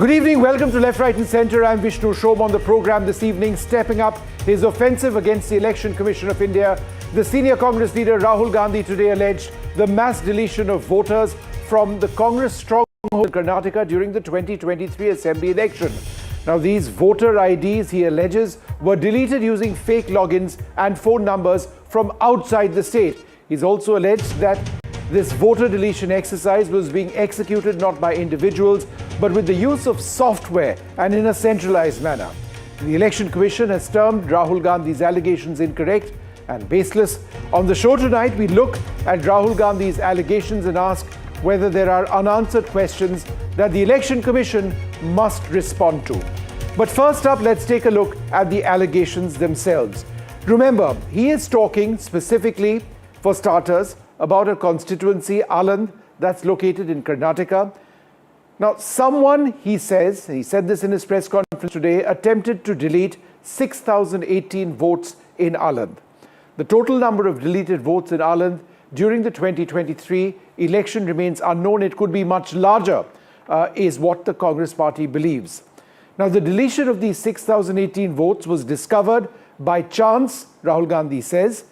Good evening, welcome to Left, Right and Centre. I'm Vishnu Shom. On the programme this evening, stepping up his offensive against the Election Commission of India. The senior Congress leader Rahul Gandhi today alleged the mass deletion of voters from the Congress stronghold in Karnataka during the 2023 Assembly election. Now these voter IDs, he alleges, were deleted using fake logins and phone numbers from outside the state. He's also alleged that this voter deletion exercise was being executed not by individuals, but with the use of software and in a centralized manner. The Election Commission has termed Rahul Gandhi's allegations incorrect and baseless. On the show tonight, we look at Rahul Gandhi's allegations and ask whether there are unanswered questions that the Election Commission must respond to. But first up, let's take a look at the allegations themselves. Remember, he is talking specifically, for starters, about a constituency, Aland, that's located in Karnataka. Now, someone, he said this in his press conference today, attempted to delete 6,018 votes in Aland. The total number of deleted votes in Aland during the 2023 election remains unknown. It could be much larger, is what the Congress party believes. Now, the deletion of these 6,018 votes was discovered by chance, Rahul Gandhi says.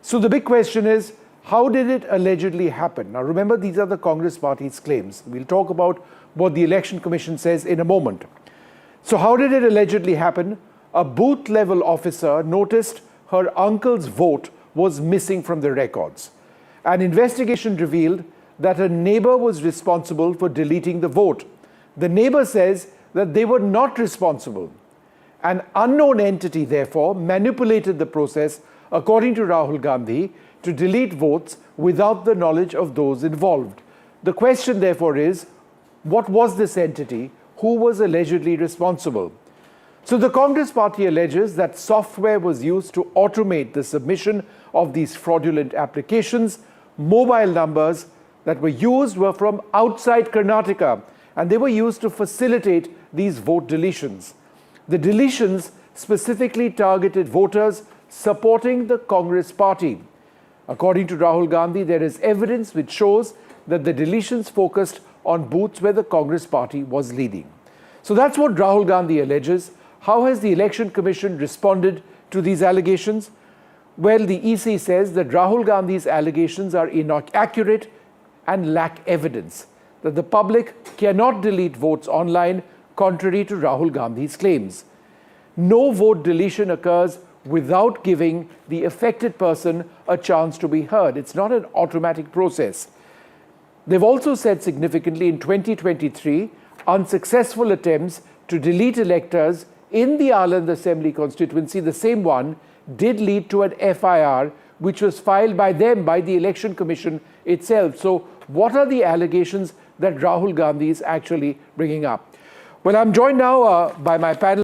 So the big question is, how did it allegedly happen? Now, remember, these are the Congress party's claims. We'll talk about what the Election Commission says in a moment. So how did it allegedly happen? A booth-level officer noticed her uncle's vote was missing from the records. An investigation revealed that a neighbor was responsible for deleting the vote. The neighbor says that they were not responsible. An unknown entity, therefore, manipulated the process, according to Rahul Gandhi, to delete votes without the knowledge of those involved. The question, therefore, is, what was this entity? Who was allegedly responsible? So the Congress party alleges that software was used to automate the submission of these fraudulent applications. Mobile numbers that were used were from outside Karnataka, and they were used to facilitate these vote deletions. The deletions specifically targeted voters supporting the Congress party. According to Rahul Gandhi, there is evidence which shows that the deletions focused on booths where the Congress party was leading. So that's what Rahul Gandhi alleges. How has the Election Commission responded to these allegations? Well, the EC says that Rahul Gandhi's allegations are inaccurate and lack evidence, that the public cannot delete votes online, contrary to Rahul Gandhi's claims. No vote deletion occurs without giving the affected person a chance to be heard. It's not an automatic process. They've also said significantly in 2023, unsuccessful attempts to delete electors in the Aland Assembly constituency, the same one, did lead to an FIR which was filed by them, by the Election Commission itself. So what are the allegations that Rahul Gandhi is actually bringing up? Well, I'm joined now by my panel.